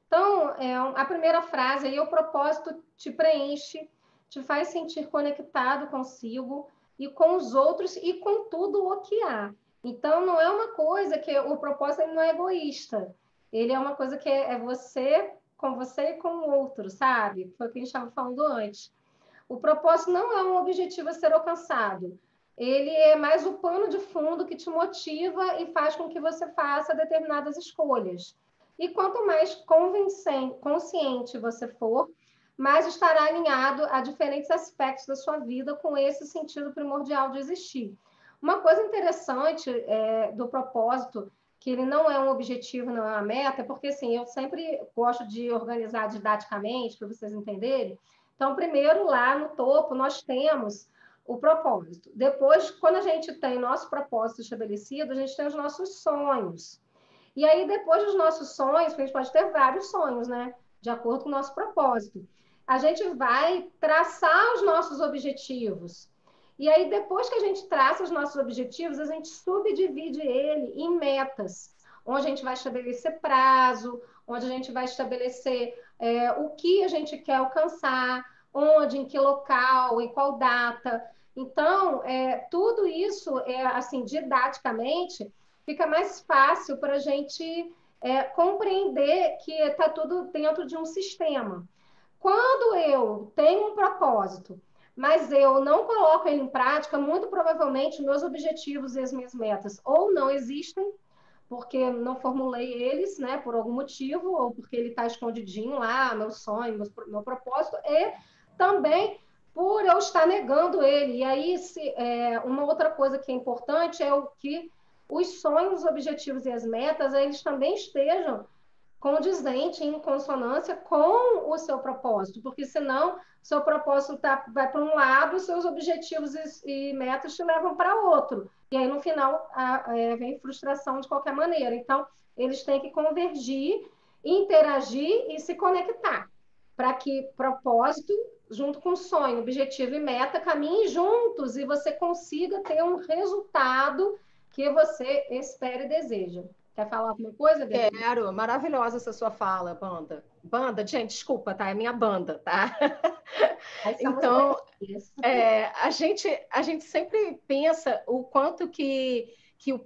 B: Então, a primeira frase aí, o propósito te preenche, te faz sentir conectado consigo e com os outros e com tudo o que há. Então, não é uma coisa que o propósito ele não é egoísta. Ele é uma coisa que é você com você e com o outro, sabe? Foi o que a gente estava falando antes. O propósito não é um objetivo a ser alcançado. Ele é mais o pano de fundo que te motiva e faz com que você faça determinadas escolhas. E quanto mais consciente você for, mais estará alinhado a diferentes aspectos da sua vida com esse sentido primordial de existir. Uma coisa interessante do propósito, que ele não é um objetivo, não é uma meta, porque assim, eu sempre gosto de organizar didaticamente, para vocês entenderem. Então, primeiro, lá no topo, nós temos o propósito. Depois, quando a gente tem nosso propósito estabelecido, a gente tem os nossos sonhos. E aí, depois dos nossos sonhos, porque a gente pode ter vários sonhos, né? De acordo com o nosso propósito. A gente vai traçar os nossos objetivos. E aí, depois que a gente traça os nossos objetivos, a gente subdivide ele em metas, onde a gente vai estabelecer prazo, onde a gente vai estabelecer o que a gente quer alcançar, onde, em que local, em qual data. Então, tudo isso, assim, didaticamente, fica mais fácil para a gente compreender que está tudo dentro de um sistema. Quando eu tenho um propósito, mas eu não coloco ele em prática, muito provavelmente meus objetivos e as minhas metas ou não existem, porque não formulei eles, né, por algum motivo, ou porque ele está escondidinho lá, meu sonho, meu propósito, e também por eu estar negando ele. E aí, uma outra coisa que é importante é o que os sonhos, os objetivos e as metas, eles também estejam condizente, em consonância com o seu propósito, porque senão seu propósito vai para um lado, seus objetivos e metas te levam para outro. E aí, no final, vem frustração de qualquer maneira. Então, eles têm que convergir, interagir e se conectar, para que propósito, junto com sonho, objetivo e meta, caminhem juntos e você consiga ter um resultado que você espera e deseja. Quer falar alguma coisa, Beatriz?
A: Quero, maravilhosa essa sua fala, Banda. Banda, gente, desculpa, tá? É minha banda, tá? Então, a gente sempre pensa o quanto que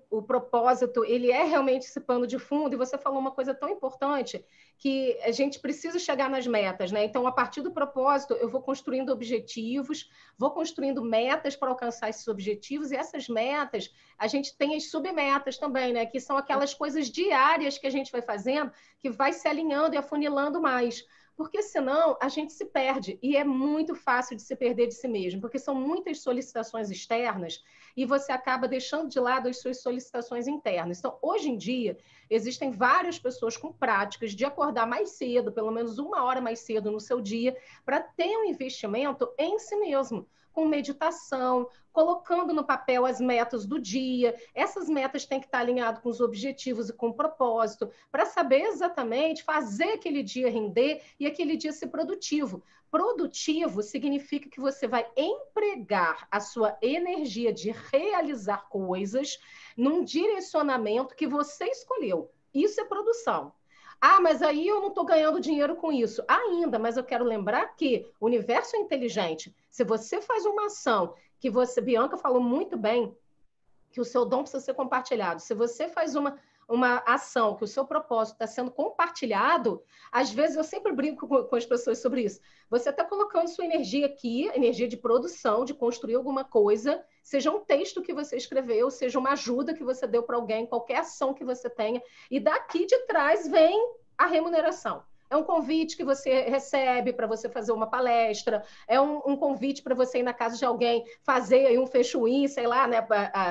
A: o propósito ele é realmente esse pano de fundo, e você falou uma coisa tão importante, que a gente precisa chegar nas metas, né? Então, a partir do propósito, eu vou construindo objetivos, vou construindo metas para alcançar esses objetivos, e essas metas, a gente tem as submetas também, né? Que são aquelas coisas diárias que a gente vai fazendo, que vai se alinhando e afunilando mais. Porque senão a gente se perde, e é muito fácil de se perder de si mesmo, porque são muitas solicitações externas e você acaba deixando de lado as suas solicitações internas. Então, hoje em dia, existem várias pessoas com práticas de acordar mais cedo, pelo menos 1 hora mais cedo no seu dia, para ter um investimento em si mesmo, com meditação, colocando no papel as metas do dia. Essas metas têm que estar alinhadas com os objetivos e com o propósito, para saber exatamente fazer aquele dia render e aquele dia ser produtivo. Produtivo significa que você vai empregar a sua energia de realizar coisas num direcionamento que você escolheu. Isso é produção. Ah, mas aí eu não estou ganhando dinheiro com isso. Ainda, mas eu quero lembrar que o universo é inteligente. Se você faz uma ação que você, Bianca falou muito bem, que o seu dom precisa ser compartilhado. Se você faz uma ação que o seu propósito está sendo compartilhado, às vezes eu sempre brinco com as pessoas sobre isso. Você está colocando sua energia aqui, energia de produção, de construir alguma coisa, seja um texto que você escreveu, seja uma ajuda que você deu para alguém, qualquer ação que você tenha, e daqui de trás vem a remuneração. É um convite que você recebe para você fazer uma palestra, é um convite para você ir na casa de alguém, fazer aí um fechuim, sei lá, né?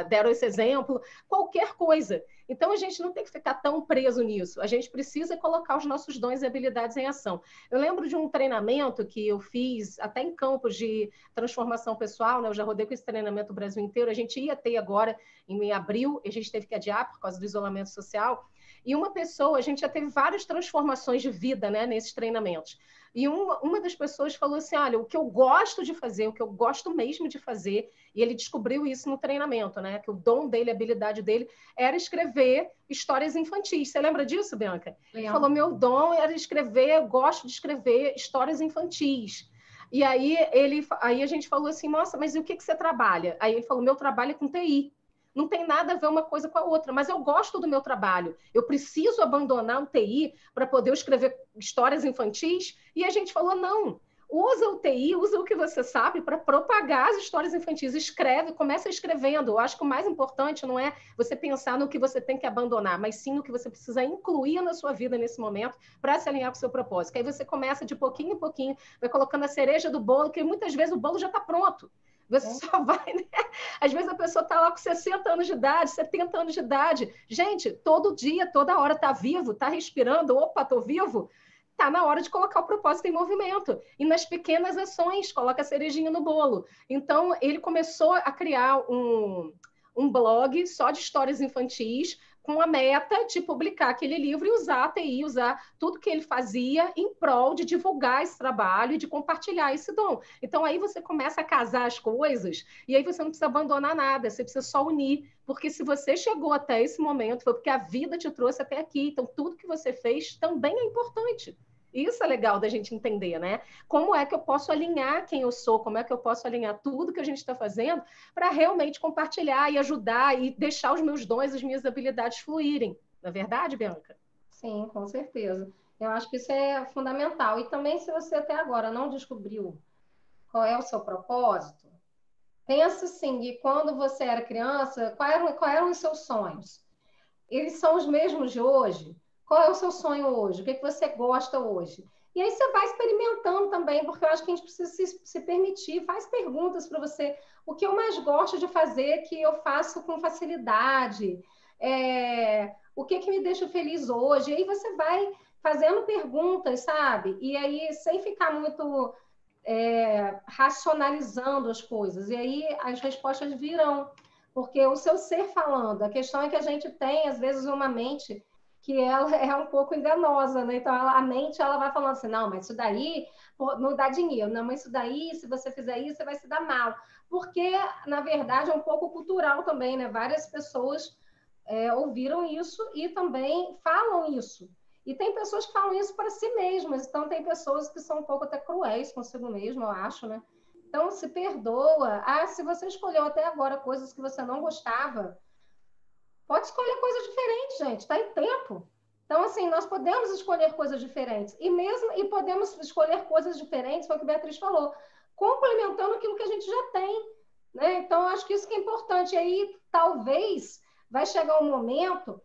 A: Deram esse exemplo, qualquer coisa. Então, a gente não tem que ficar tão preso nisso. A gente precisa colocar os nossos dons e habilidades em ação. Eu lembro de um treinamento que eu fiz até em campos de transformação pessoal, né? Eu já rodei com esse treinamento o Brasil inteiro. A gente ia ter agora em abril, e a gente teve que adiar por causa do isolamento social. E uma pessoa, a gente já teve várias transformações de vida, né, nesses treinamentos. E uma das pessoas falou assim, olha, o que eu gosto de fazer, o que eu gosto mesmo de fazer, e ele descobriu isso no treinamento, né, que o dom dele, a habilidade dele, era escrever histórias infantis. Você lembra disso, Bianca? Ele falou, meu dom era escrever, eu gosto de escrever histórias infantis. E aí a gente falou assim, nossa, mas e o que você trabalha? Aí ele falou, meu trabalho é com TI. Não tem nada a ver uma coisa com a outra, mas eu gosto do meu trabalho. Eu preciso abandonar o TI para poder escrever histórias infantis? E a gente falou, não. Usa o TI, usa o que você sabe para propagar as histórias infantis. Escreve, começa escrevendo. Eu acho que o mais importante não é você pensar no que você tem que abandonar, mas sim no que você precisa incluir na sua vida nesse momento para se alinhar com o seu propósito. Que aí você começa de pouquinho em pouquinho, vai colocando a cereja do bolo, que muitas vezes o bolo já está pronto. Você só vai, né? Às vezes a pessoa está lá com 60 anos de idade, 70 anos de idade. Gente, todo dia, toda hora está vivo, está respirando. Opa, estou vivo. Está na hora de colocar o propósito em movimento. E nas pequenas ações, coloca a cerejinha no bolo. Então, ele começou a criar um blog só de histórias infantis, com a meta de publicar aquele livro e usar a TI, usar tudo que ele fazia em prol de divulgar esse trabalho e de compartilhar esse dom. Então, aí você começa a casar as coisas e aí você não precisa abandonar nada, você precisa só unir. Porque se você chegou até esse momento, foi porque a vida te trouxe até aqui. Então, tudo que você fez também é importante. Isso é legal da gente entender, né? Como é que eu posso alinhar quem eu sou, como é que eu posso alinhar tudo que a gente está fazendo para realmente compartilhar e ajudar e deixar os meus dons, as minhas habilidades fluírem. Não é verdade, Bianca?
B: Sim, com certeza. Eu acho que isso é fundamental. E também, se você até agora não descobriu qual é o seu propósito, pensa assim, e quando você era criança, quais eram os seus sonhos? Eles são os mesmos de hoje? Qual é o seu sonho hoje? O que, é que você gosta hoje? E aí você vai experimentando também, porque eu acho que a gente precisa se permitir, faz perguntas para você. O que eu mais gosto de fazer, que eu faço com facilidade? O que, que me deixa feliz hoje? E aí você vai fazendo perguntas, sabe? E aí, sem ficar muito racionalizando as coisas. E aí as respostas virão, porque o seu ser falando. A questão é que a gente tem, às vezes, uma mente que ela é um pouco enganosa, né? Então, a mente, ela vai falando assim, não, mas isso daí não dá dinheiro. Não, mas isso daí, se você fizer isso, você vai se dar mal. Porque, na verdade, é um pouco cultural também, né? Várias pessoas ouviram isso e também falam isso. E tem pessoas que falam isso para si mesmas, então tem pessoas que são um pouco até cruéis consigo mesmo, eu acho, né? Então, se perdoa. Ah, se você escolheu até agora coisas que você não gostava, pode escolher coisas diferentes, gente, está em tempo. Então, assim, nós podemos escolher coisas diferentes. E podemos escolher coisas diferentes, foi o que a Beatriz falou, complementando aquilo que a gente já tem. Né? Então, eu acho que isso que é importante. E aí, talvez, vai chegar um momento,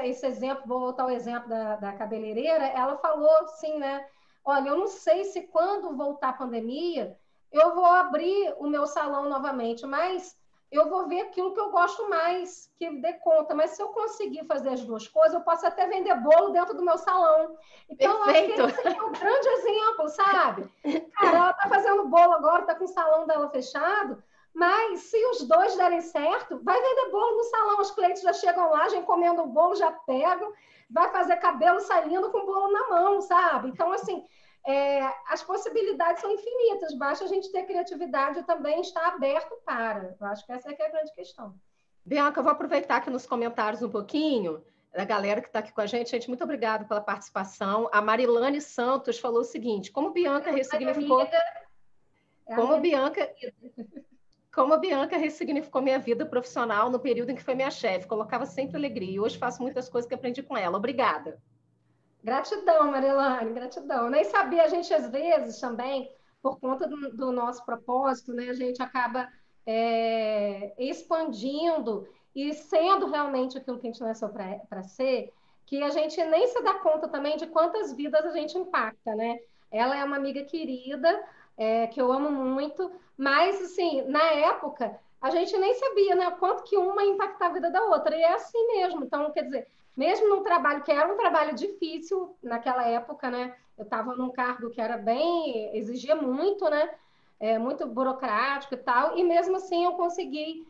B: esse exemplo, vou voltar ao exemplo da cabeleireira, ela falou assim, né? Olha, eu não sei se quando voltar a pandemia, eu vou abrir o meu salão novamente, mas eu vou ver aquilo que eu gosto mais, que dê conta. Mas se eu conseguir fazer as duas coisas, eu posso até vender bolo dentro do meu salão. Então,
A: Perfeito.
B: acho que esse é um grande exemplo, sabe? Cara, ela está fazendo bolo agora, está com o salão dela fechado, mas se os dois derem certo, vai vender bolo no salão. Os clientes já chegam lá, já encomendam o bolo, já pegam, vai fazer cabelo saindo com o bolo na mão, sabe? Então, assim, as possibilidades são infinitas, basta a gente ter criatividade e também estar aberto para. Eu acho que essa é que é a grande questão.
A: Bianca, eu vou aproveitar aqui nos comentários um pouquinho, da galera que está aqui com a gente. Gente, muito obrigada pela participação. A Marilane Santos falou o seguinte, como Bianca ressignificou... Como a Bianca ressignificou minha vida profissional no período em que foi minha chefe. Colocava sempre alegria. E hoje faço muitas coisas que aprendi com ela. Obrigada.
B: Gratidão, Marilane, gratidão. Nem sabia, a gente às vezes também, por conta do nosso propósito, né, a gente acaba expandindo e sendo realmente aquilo que a gente nasceu para ser, que a gente nem se dá conta também de quantas vidas a gente impacta, né? Ela é uma amiga querida, que eu amo muito, mas, assim, na época, a gente nem sabia, né, quanto que uma ia impactar a vida da outra, e é assim mesmo. Então, quer dizer, mesmo num trabalho que era um trabalho difícil naquela época, né? Eu estava num cargo que era bem, exigia muito, né? Muito burocrático e tal, e mesmo assim eu consegui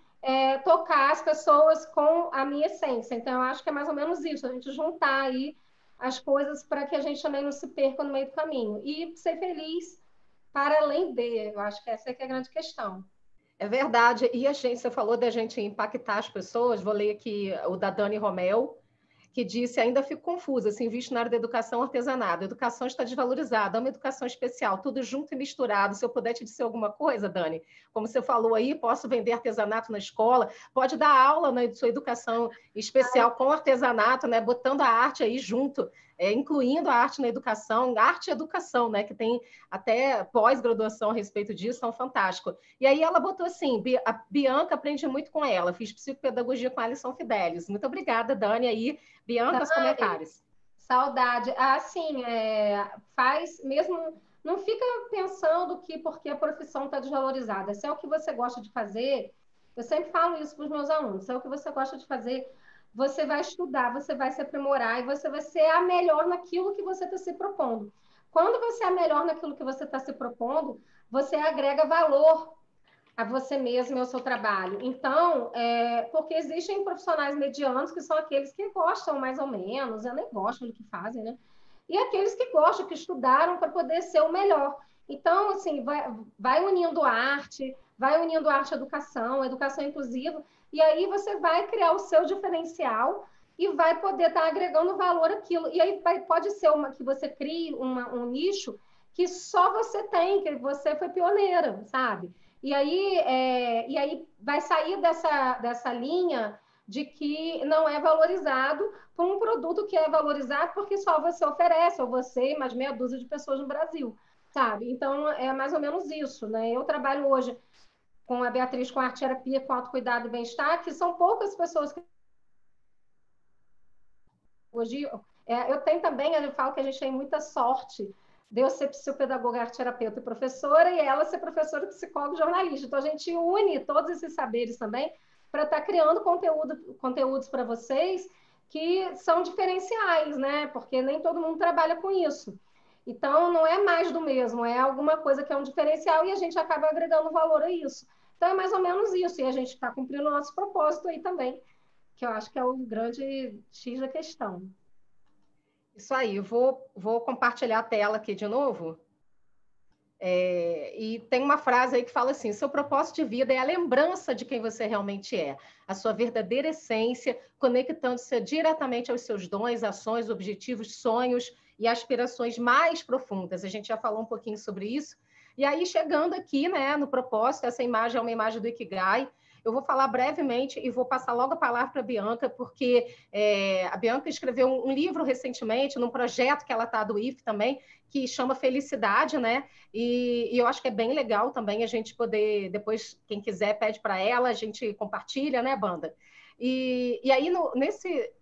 B: tocar as pessoas com a minha essência. Então, eu acho que é mais ou menos isso, a gente juntar aí as coisas para que a gente também não se perca no meio do caminho. E ser feliz para além de, eu acho que essa é que é a grande questão.
A: É verdade. E a gente, você falou da gente impactar as pessoas, vou ler aqui o da Dani Romel, que disse: ainda fico confusa se invisto na área da educação ou artesanato. A educação está desvalorizada, é uma educação especial, tudo junto e misturado. Se eu puder te dizer alguma coisa, Dani, como você falou aí, posso vender artesanato na escola, pode dar aula na sua educação especial com artesanato, né? Botando a arte aí junto, incluindo a arte na educação, arte e educação, né? Que tem até pós-graduação a respeito disso, são fantástico. E aí ela botou assim: a Bianca, aprende muito com ela, fiz psicopedagogia com a Alisson Fidelis. Muito obrigada, Dani, aí. Bianca, os comentários.
B: Saudade. Sim, faz mesmo. Não fica pensando que porque a profissão está desvalorizada. Se é o que você gosta de fazer, eu sempre falo isso para os meus alunos. Se é o que você gosta de fazer, você vai estudar, você vai se aprimorar e você vai ser a melhor naquilo que você está se propondo. Quando você é a melhor naquilo que você está se propondo, você agrega valor a você mesmo e ao seu trabalho. Então, porque existem profissionais medianos que são aqueles que gostam mais ou menos, eu nem gosto do que fazem, né? E aqueles que gostam, que estudaram para poder ser o melhor. Então, assim, vai unindo a arte e educação inclusiva, e aí você vai criar o seu diferencial e vai poder estar agregando valor àquilo. E aí pode ser que você crie um nicho que só você tem, que você foi pioneira, sabe? E aí vai sair dessa linha de que não é valorizado por um produto que é valorizado porque só você oferece, ou você e mais meia dúzia de pessoas no Brasil, sabe? Então, é mais ou menos isso, né? Eu trabalho hoje com a Beatriz com arte terapia, com autocuidado e bem-estar, que são poucas pessoas que hoje... eu tenho também, eu falo que a gente tem muita sorte de eu ser psicopedagoga, arte terapeuta e professora, e ela ser professora, psicóloga e jornalista. Então, a gente une todos esses saberes também para estar criando conteúdos para vocês que são diferenciais, né? Porque nem todo mundo trabalha com isso. Então, não é mais do mesmo, é alguma coisa que é um diferencial e a gente acaba agregando valor a isso. Então, é mais ou menos isso, e a gente está cumprindo o nosso propósito aí também, que eu acho que é o grande X da questão.
A: Isso aí, vou compartilhar a tela aqui de novo. E tem uma frase aí que fala assim: seu propósito de vida é a lembrança de quem você realmente é, a sua verdadeira essência, conectando-se diretamente aos seus dons, ações, objetivos, sonhos e aspirações mais profundas. A gente já falou um pouquinho sobre isso. E aí, chegando aqui, né, no propósito, essa imagem é uma imagem do Ikigai. Eu vou falar brevemente e vou passar logo a palavra para a Bianca, porque a Bianca escreveu um livro recentemente, num projeto que ela está do IF também, que chama Felicidade, né? E eu acho que é bem legal também a gente poder, depois, quem quiser, pede para ela, a gente compartilha, né, Banda? E aí,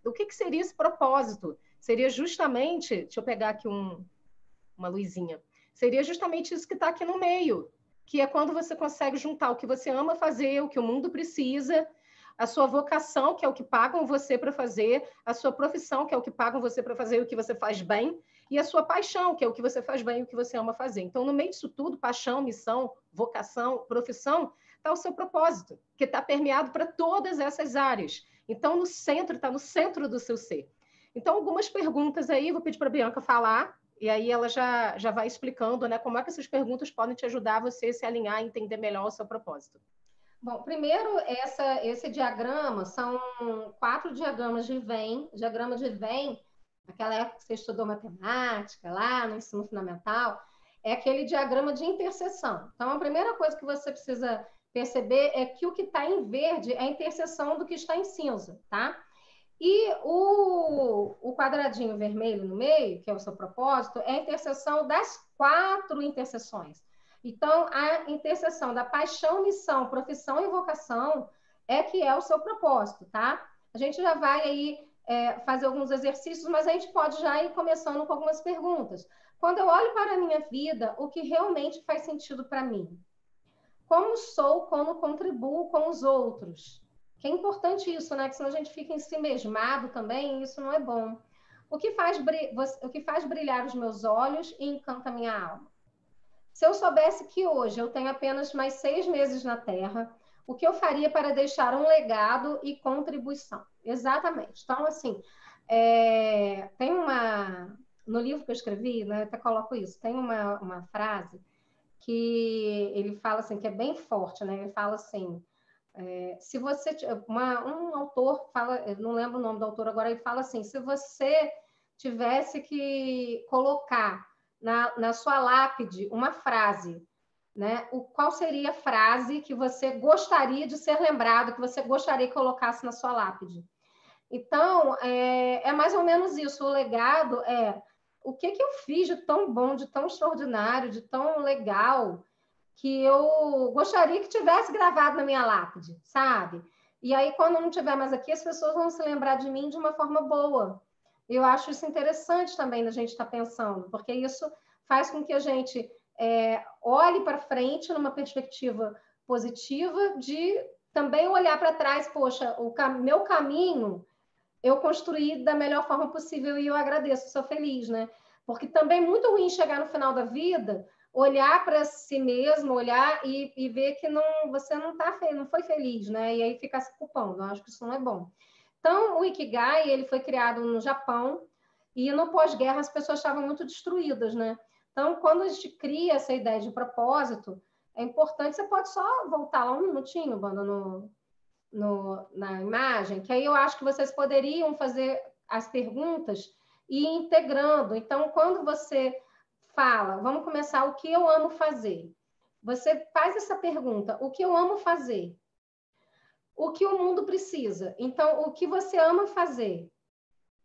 A: o que seria esse propósito? Seria justamente, deixa eu pegar aqui uma luzinha, seria justamente isso que está aqui no meio, que é quando você consegue juntar o que você ama fazer, o que o mundo precisa, a sua vocação, que é o que pagam você para fazer, a sua profissão, que é o que pagam você para fazer o que você faz bem, e a sua paixão, que é o que você faz bem e o que você ama fazer. Então, no meio disso tudo, paixão, missão, vocação, profissão, está o seu propósito, que está permeado para todas essas áreas. Então, está no centro do seu ser. Então, algumas perguntas aí, vou pedir para a Bianca falar, e aí ela já vai explicando, né, como é que essas perguntas podem te ajudar a você se alinhar e entender melhor o seu propósito.
B: Bom, primeiro, esse diagrama são 4 diagramas de Venn. Diagrama de Venn, naquela época que você estudou matemática, lá no ensino fundamental, é aquele diagrama de interseção. Então, a primeira coisa que você precisa perceber é que o que está em verde é a interseção do que está em cinza, tá? E o quadradinho vermelho no meio, que é o seu propósito, é a interseção das 4 interseções. Então, a interseção da paixão, missão, profissão e vocação é que é o seu propósito, tá? A gente já vai aí fazer alguns exercícios, mas a gente pode já ir começando com algumas perguntas. Quando eu olho para a minha vida, o que realmente faz sentido para mim? Como sou quando contribuo com os outros? Que é importante isso, né? Que senão a gente fica em si mesmado também, e isso não é bom. O que faz brilhar os meus olhos e encanta a minha alma? Se eu soubesse que hoje eu tenho apenas mais 6 meses na Terra, o que eu faria para deixar um legado e contribuição? Exatamente. Então, assim, tem no livro que eu escrevi, né, eu até coloco isso, tem uma frase que ele fala assim, que é bem forte, né? Ele fala assim, Se você... um autor fala, não lembro o nome do autor agora, ele fala assim, se você tivesse que colocar na sua lápide uma frase, né? Qual seria a frase que você gostaria de ser lembrado, que você gostaria que colocasse na sua lápide? Então, é mais ou menos isso. O legado é o que eu fiz de tão bom, de tão extraordinário, de tão legal, que eu gostaria que tivesse gravado na minha lápide, sabe? E aí, quando eu não estiver mais aqui, as pessoas vão se lembrar de mim de uma forma boa. Eu acho isso interessante também da gente estar pensando, porque isso faz com que a gente olhe para frente numa perspectiva positiva de também olhar para trás, poxa, meu caminho eu construí da melhor forma possível e eu agradeço, sou feliz, né? Porque também é muito ruim chegar no final da vida, olhar para si mesmo, olhar e ver que você não foi feliz, né? E aí ficar se culpando. Eu acho que isso não é bom. Então, o Ikigai, ele foi criado no Japão e no pós-guerra as pessoas estavam muito destruídas, né? Então, quando a gente cria essa ideia de propósito, é importante, você pode só voltar lá um minutinho, Banda, na imagem, que aí eu acho que vocês poderiam fazer as perguntas e ir integrando. Então, quando você fala, vamos começar, o que eu amo fazer? Você faz essa pergunta, o que eu amo fazer? O que o mundo precisa? Então, o que você ama fazer?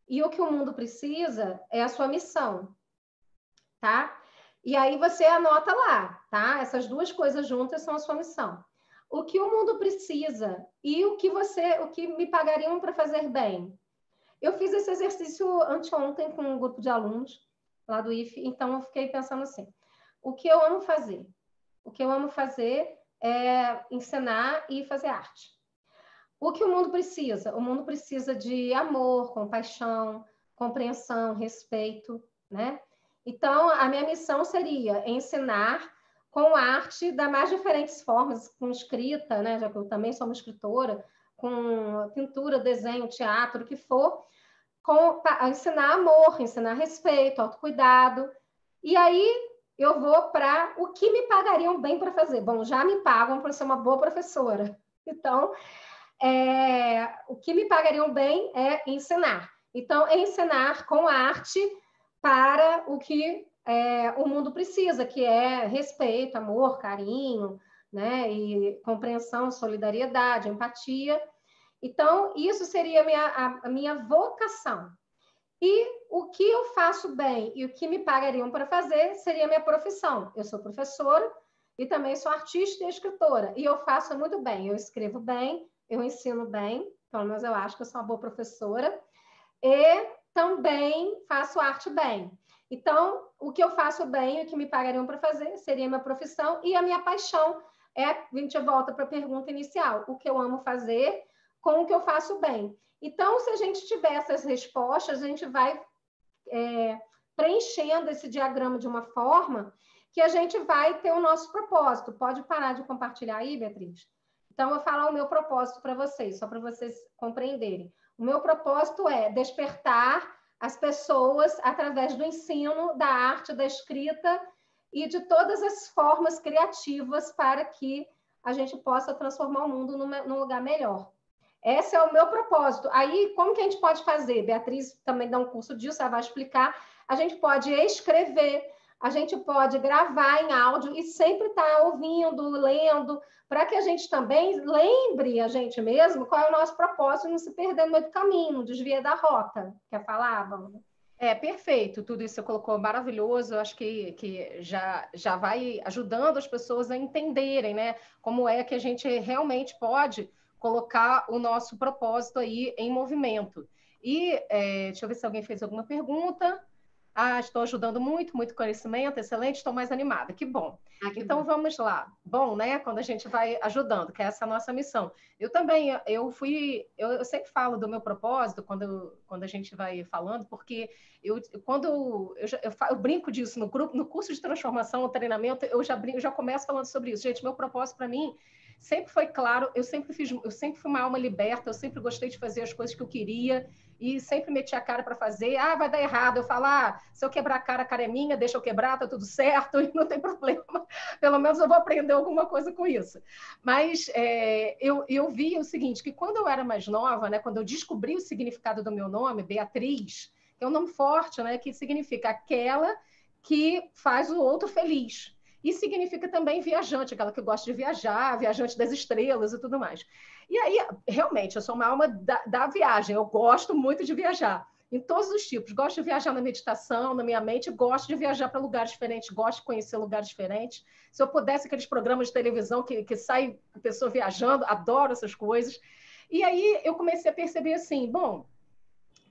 B: E o que o mundo precisa é a sua missão, tá? E aí você anota lá, tá? Essas duas coisas juntas são a sua missão. O que o mundo precisa e o que me pagariam para fazer bem. Eu fiz esse exercício anteontem com um grupo de alunos lá do IFE, então eu fiquei pensando assim, o que eu amo fazer? O que eu amo fazer é ensinar e fazer arte. O que o mundo precisa? O mundo precisa de amor, compaixão, compreensão, respeito, né? Então, a minha missão seria ensinar com arte das mais diferentes formas, com escrita, né? Já que eu também sou uma escritora, com pintura, desenho, teatro, o que for, ensinar amor, ensinar respeito, autocuidado. E aí eu vou para o que me pagariam bem para fazer. Bom, já me pagam para ser uma boa professora. Então, o que me pagariam bem é ensinar. Então, é ensinar com arte para o que o mundo precisa, que é respeito, amor, carinho, né? E compreensão, solidariedade, empatia. Então, isso seria a minha vocação. E o que eu faço bem e o que me pagariam para fazer seria a minha profissão. Eu sou professora e também sou artista e escritora. E eu faço muito bem. Eu escrevo bem, eu ensino bem, pelo menos eu acho que eu sou uma boa professora. E também faço arte bem. Então, o que eu faço bem e o que me pagariam para fazer seria a minha profissão e a minha paixão. A gente volta para a pergunta inicial. O que eu amo fazer com o que eu faço bem. Então, se a gente tiver essas respostas, a gente vai preenchendo esse diagrama de uma forma que a gente vai ter o nosso propósito. Pode parar de compartilhar aí, Beatriz? Então, eu vou falar o meu propósito para vocês, só para vocês compreenderem. O meu propósito é despertar as pessoas através do ensino, da arte, da escrita e de todas as formas criativas para que a gente possa transformar o mundo num lugar melhor. Esse é o meu propósito. Aí, como que a gente pode fazer? Beatriz também dá um curso disso, ela vai explicar. A gente pode escrever, a gente pode gravar em áudio e sempre estar ouvindo, lendo, para que a gente também lembre a gente mesmo qual é o nosso propósito e não se perder no meio do caminho, não desvia da rota. Quer falar, Banda?
A: Perfeito, tudo isso você colocou maravilhoso, eu acho que já vai ajudando as pessoas a entenderem, né, como é que a gente realmente pode colocar o nosso propósito aí em movimento. E deixa eu ver se alguém fez alguma pergunta. Estou ajudando muito, muito conhecimento, excelente, estou mais animada, que bom. Então, vamos lá. Bom, né, quando a gente vai ajudando, que é essa a nossa missão. Eu também, eu sempre falo do meu propósito quando a gente vai falando, porque eu brinco disso no curso de transformação, no treinamento, eu já começo falando sobre isso. Gente, meu propósito para mim sempre foi claro, eu sempre fui uma alma liberta, eu sempre gostei de fazer as coisas que eu queria e sempre meti a cara para fazer. Ah, vai dar errado. Eu falo, se eu quebrar a cara é minha, deixa eu quebrar, tá tudo certo, e não tem problema. Pelo menos eu vou aprender alguma coisa com isso. Mas eu vi o seguinte, que quando eu era mais nova, né, quando eu descobri o significado do meu nome, Beatriz, que é um nome forte, né, que significa aquela que faz o outro feliz. E significa também viajante, aquela que gosta de viajar, viajante das estrelas e tudo mais. E aí, realmente, eu sou uma alma da viagem, eu gosto muito de viajar, em todos os tipos. Gosto de viajar na meditação, na minha mente, gosto de viajar para lugares diferentes, gosto de conhecer lugares diferentes. Se eu pudesse, aqueles programas de televisão que sai a pessoa viajando, adoro essas coisas. E aí eu comecei a perceber assim, bom,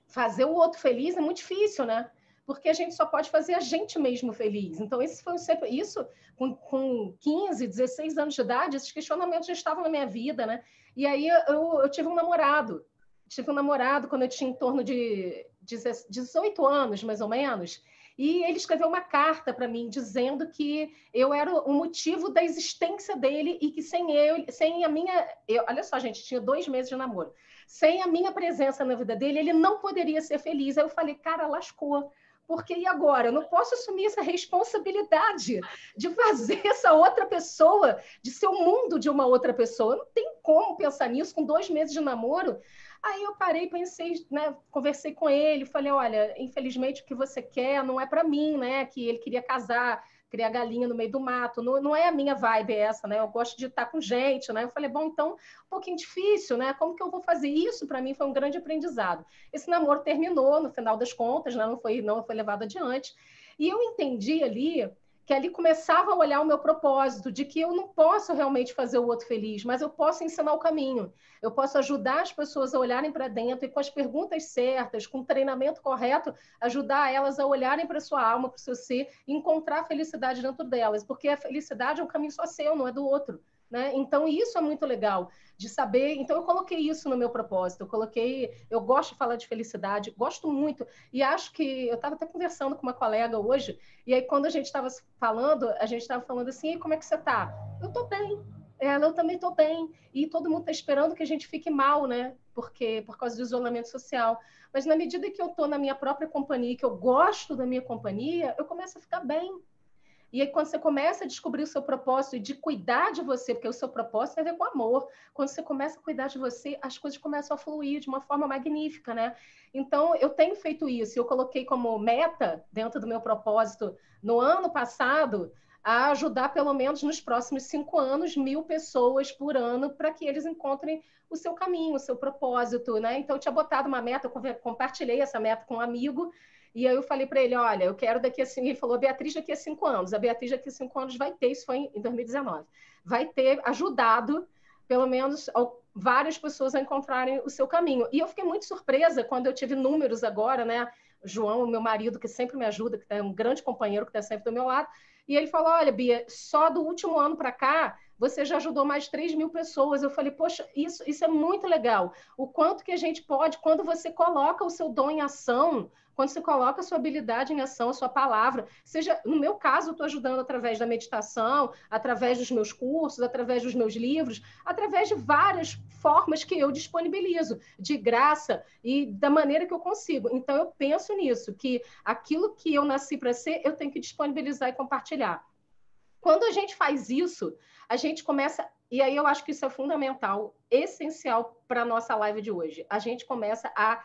A: fazer o outro feliz é muito difícil, né? Porque a gente só pode fazer a gente mesmo feliz. Então, esse foi sempre isso, com 15, 16 anos de idade, esses questionamentos já estavam na minha vida, né? E aí eu tive um namorado. Tive um namorado quando eu tinha em torno de 18 anos, mais ou menos. E ele escreveu uma carta para mim dizendo que eu era o motivo da existência dele e que sem a minha... olha só, gente, tinha 2 meses de namoro. Sem a minha presença na vida dele, ele não poderia ser feliz. Aí eu falei, cara, lascou. Porque e agora? Eu não posso assumir essa responsabilidade de fazer essa outra pessoa, de ser o mundo de uma outra pessoa. Não tem como pensar nisso com 2 meses de namoro. Aí eu parei, pensei, né, conversei com ele, falei, olha, infelizmente o que você quer não é para mim, né? Que ele queria casar, criar galinha no meio do mato, não é a minha vibe essa, né? Eu gosto de estar com gente, né? Eu falei, bom, então, um pouquinho difícil, né? Como que eu vou fazer isso? Para mim foi um grande aprendizado. Esse namoro terminou, no final das contas, né? Não foi levado adiante. E eu entendi ali que ali começava a olhar o meu propósito, de que eu não posso realmente fazer o outro feliz, mas eu posso ensinar o caminho. Eu posso ajudar as pessoas a olharem para dentro e com as perguntas certas, com o treinamento correto, ajudar elas a olharem para a sua alma, para o seu ser e encontrar a felicidade dentro delas, porque a felicidade é um caminho só seu, não é do outro. Né? Então, isso é muito legal de saber. Então, eu coloquei isso no meu propósito. Eu gosto de falar de felicidade, gosto muito. E acho que eu estava até conversando com uma colega hoje, e aí, quando a gente estava falando assim: como é que você está? Eu estou bem. Eu também estou bem. E todo mundo está esperando que a gente fique mal, né? Por causa do isolamento social. Mas na medida que eu estou na minha própria companhia, que eu gosto da minha companhia, eu começo a ficar bem. E aí, quando você começa a descobrir o seu propósito e de cuidar de você, porque o seu propósito tem a ver com amor, quando você começa a cuidar de você, as coisas começam a fluir de uma forma magnífica, né? Então, eu tenho feito isso. Eu coloquei como meta, dentro do meu propósito, no ano passado, a ajudar, pelo menos nos próximos 5 anos, 1.000 pessoas por ano, para que eles encontrem o seu caminho, o seu propósito, né? Então, eu tinha botado uma meta, eu compartilhei essa meta com um amigo, e aí eu falei para ele, olha, eu quero daqui a 5... Ele falou, Beatriz, daqui a 5 anos. A Beatriz daqui a 5 anos vai ter, isso foi em 2019, vai ter ajudado, pelo menos, várias pessoas a encontrarem o seu caminho. E eu fiquei muito surpresa quando eu tive números agora, né? O João, meu marido, que sempre me ajuda, que é um grande companheiro, que está sempre do meu lado, e ele falou, olha, Bia, só do último ano para cá, você já ajudou mais de 3.000 pessoas. Eu falei, poxa, isso é muito legal. O quanto que a gente pode, quando você coloca o seu dom em ação, quando você coloca a sua habilidade em ação, a sua palavra, seja, no meu caso, eu estou ajudando através da meditação, através dos meus cursos, através dos meus livros, através de várias formas que eu disponibilizo, de graça e da maneira que eu consigo. Então, eu penso nisso, que aquilo que eu nasci para ser, eu tenho que disponibilizar e compartilhar. Quando a gente faz isso, a gente começa... E aí eu acho que isso é fundamental, essencial para a nossa live de hoje. A gente começa a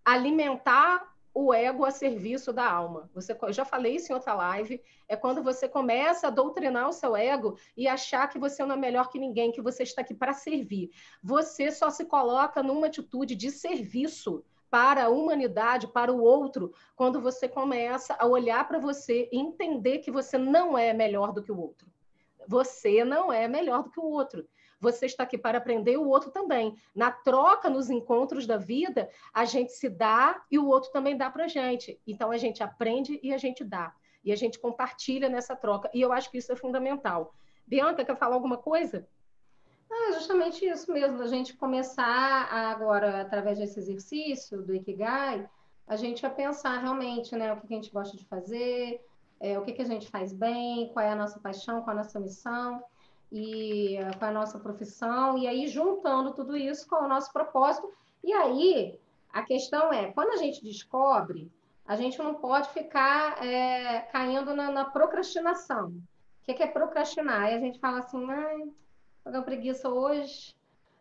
A: alimentar o ego a serviço da alma. Eu já falei isso em outra live, é quando você começa a doutrinar o seu ego e achar que você não é melhor que ninguém, que você está aqui para servir. Você só se coloca numa atitude de serviço para a humanidade, para o outro, quando você começa a olhar para você e entender que você não é melhor do que o outro. Você não é melhor do que o outro. Você está aqui para aprender, o outro também. Na troca, nos encontros da vida, a gente se dá e o outro também dá para a gente. Então, a gente aprende e a gente dá. E a gente compartilha nessa troca. E eu acho que isso é fundamental. Bianca, quer falar alguma coisa?
B: É justamente isso mesmo, a gente começar agora, através desse exercício do Ikigai, a gente a pensar realmente, né, o que a gente gosta de fazer, o que a gente faz bem, qual é a nossa paixão, qual é a nossa missão. e com a nossa profissão, e aí juntando tudo isso com o nosso propósito. E aí, a questão é, quando a gente descobre, a gente não pode ficar caindo na procrastinação. O que é procrastinar? Aí a gente fala assim, ai, tô com preguiça hoje,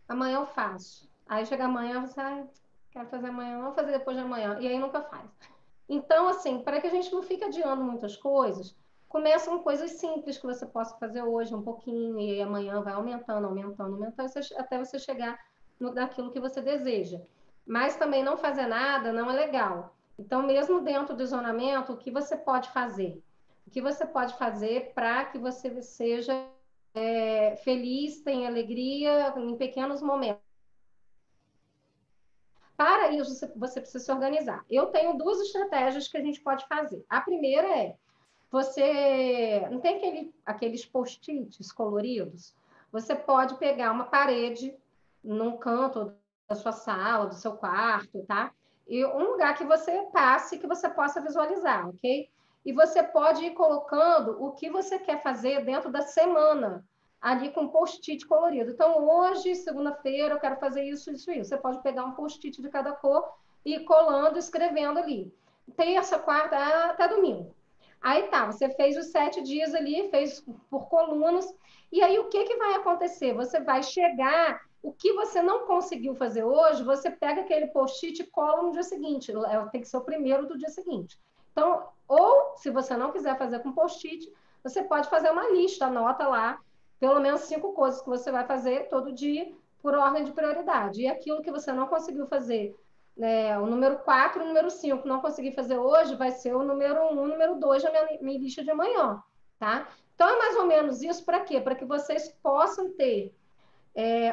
B: amanhã eu faço. Aí chega amanhã, você, ai, quero fazer amanhã, vamos fazer depois de amanhã, e aí nunca faz. Então, assim, para que a gente não fique adiando muitas coisas, começam coisas simples que você possa fazer hoje um pouquinho, e aí amanhã vai aumentando, aumentando, aumentando, até você chegar naquilo que você deseja. Mas também não fazer nada não é legal. Então, mesmo dentro do isolamento, o que você pode fazer? O que você pode fazer para que você seja feliz, tenha alegria em pequenos momentos? Para isso, você precisa se organizar. Eu tenho duas estratégias que a gente pode fazer. A primeira é, você não tem aqueles post-its coloridos? Você pode pegar uma parede num canto da sua sala, do seu quarto, tá? E um lugar que você passe, que você possa visualizar, ok? E você pode ir colocando o que você quer fazer dentro da semana, ali com post-it colorido. Então, hoje, segunda-feira, eu quero fazer isso, isso, isso. Você pode pegar um post-it de cada cor e ir colando, escrevendo ali. Terça, quarta, até domingo. Aí tá, você fez os 7 dias ali, fez por colunas, e aí o que vai acontecer? Você vai chegar, o que você não conseguiu fazer hoje, você pega aquele post-it e cola no dia seguinte, tem que ser o primeiro do dia seguinte. Então, ou se você não quiser fazer com post-it, você pode fazer uma lista, anota lá, pelo menos 5 coisas que você vai fazer todo dia, por ordem de prioridade. E aquilo que você não conseguiu fazer o número 4 e o número 5 não consegui fazer hoje, vai ser o número 1, o número 2 da minha lista de amanhã, tá? Então, é mais ou menos isso para quê? Para que vocês possam ter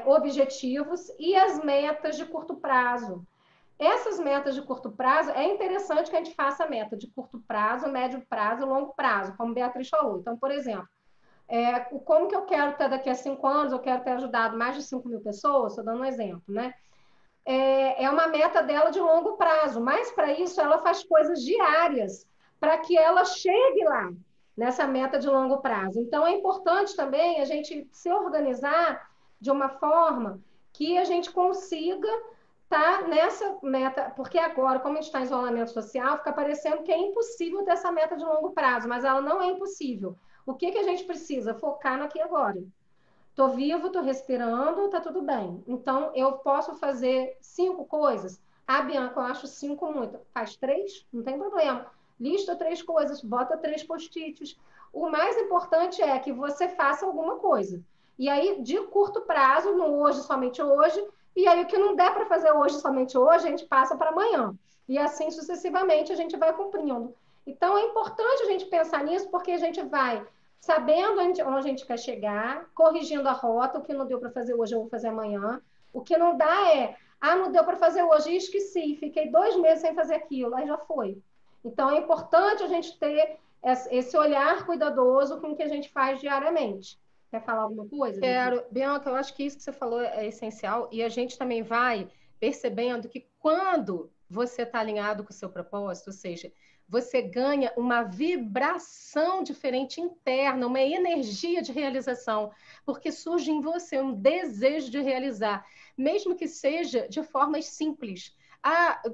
B: objetivos e as metas de curto prazo. Essas metas de curto prazo, é interessante que a gente faça a meta de curto prazo, médio prazo e longo prazo, como Beatriz falou. Então, por exemplo, como que eu quero ter daqui a 5 anos, eu quero ter ajudado mais de 5 mil pessoas, estou dando um exemplo, né? É uma meta dela de longo prazo, mas para isso ela faz coisas diárias para que ela chegue lá nessa meta de longo prazo. Então é importante também a gente se organizar de uma forma que a gente consiga estar nessa meta, porque agora, como a gente está em isolamento social, fica parecendo que é impossível ter essa meta de longo prazo, mas ela não é impossível. O que a gente precisa? Focar no aqui e agora. Estou vivo, estou respirando, está tudo bem. Então, eu posso fazer 5 coisas. Ah, Bianca, eu acho 5 muito. Faz 3, não tem problema. Lista 3 coisas, bota 3 post-its. O mais importante é que você faça alguma coisa. E aí, de curto prazo, no hoje, somente hoje. E aí, o que não der para fazer hoje, somente hoje, a gente passa para amanhã. E assim sucessivamente a gente vai cumprindo. Então, é importante a gente pensar nisso, porque a gente vai sabendo onde a gente quer chegar, corrigindo a rota, o que não deu para fazer hoje eu vou fazer amanhã. O que não dá não deu para fazer hoje, esqueci, fiquei 2 meses sem fazer aquilo, aí já foi. Então, é importante a gente ter esse olhar cuidadoso com o que a gente faz diariamente. Quer falar alguma coisa?
A: Quero. Bianca, eu acho que isso que você falou é essencial, e a gente também vai percebendo que quando você está alinhado com o seu propósito, ou seja, você ganha uma vibração diferente interna, uma energia de realização, porque surge em você um desejo de realizar, mesmo que seja de formas simples.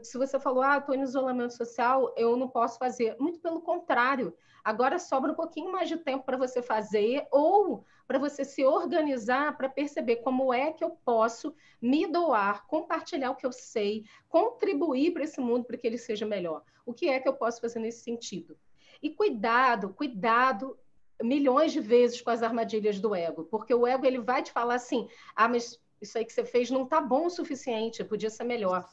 A: Se você falou, estou em isolamento social, eu não posso fazer. Muito pelo contrário, agora sobra um pouquinho mais de tempo para você fazer, ou para você se organizar para perceber como é que eu posso me doar, compartilhar o que eu sei, contribuir para esse mundo para que ele seja melhor. O que é que eu posso fazer nesse sentido? E cuidado milhões de vezes com as armadilhas do ego, porque o ego ele vai te falar assim, mas isso aí que você fez não está bom o suficiente, podia ser melhor.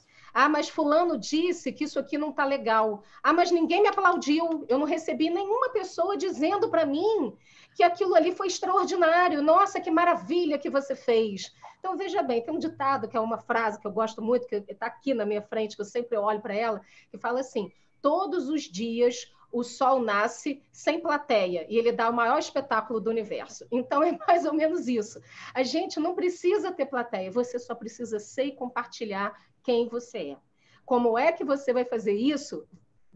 A: Mas fulano disse que isso aqui não está legal. Mas ninguém me aplaudiu. Eu não recebi nenhuma pessoa dizendo para mim que aquilo ali foi extraordinário. Nossa, que maravilha que você fez. Então, veja bem, tem um ditado, que é uma frase que eu gosto muito, que está aqui na minha frente, que eu sempre olho para ela, que fala assim, todos os dias o sol nasce sem plateia e ele dá o maior espetáculo do universo. Então, é mais ou menos isso. A gente não precisa ter plateia, você só precisa ser e compartilhar quem você é. Como é que você vai fazer isso?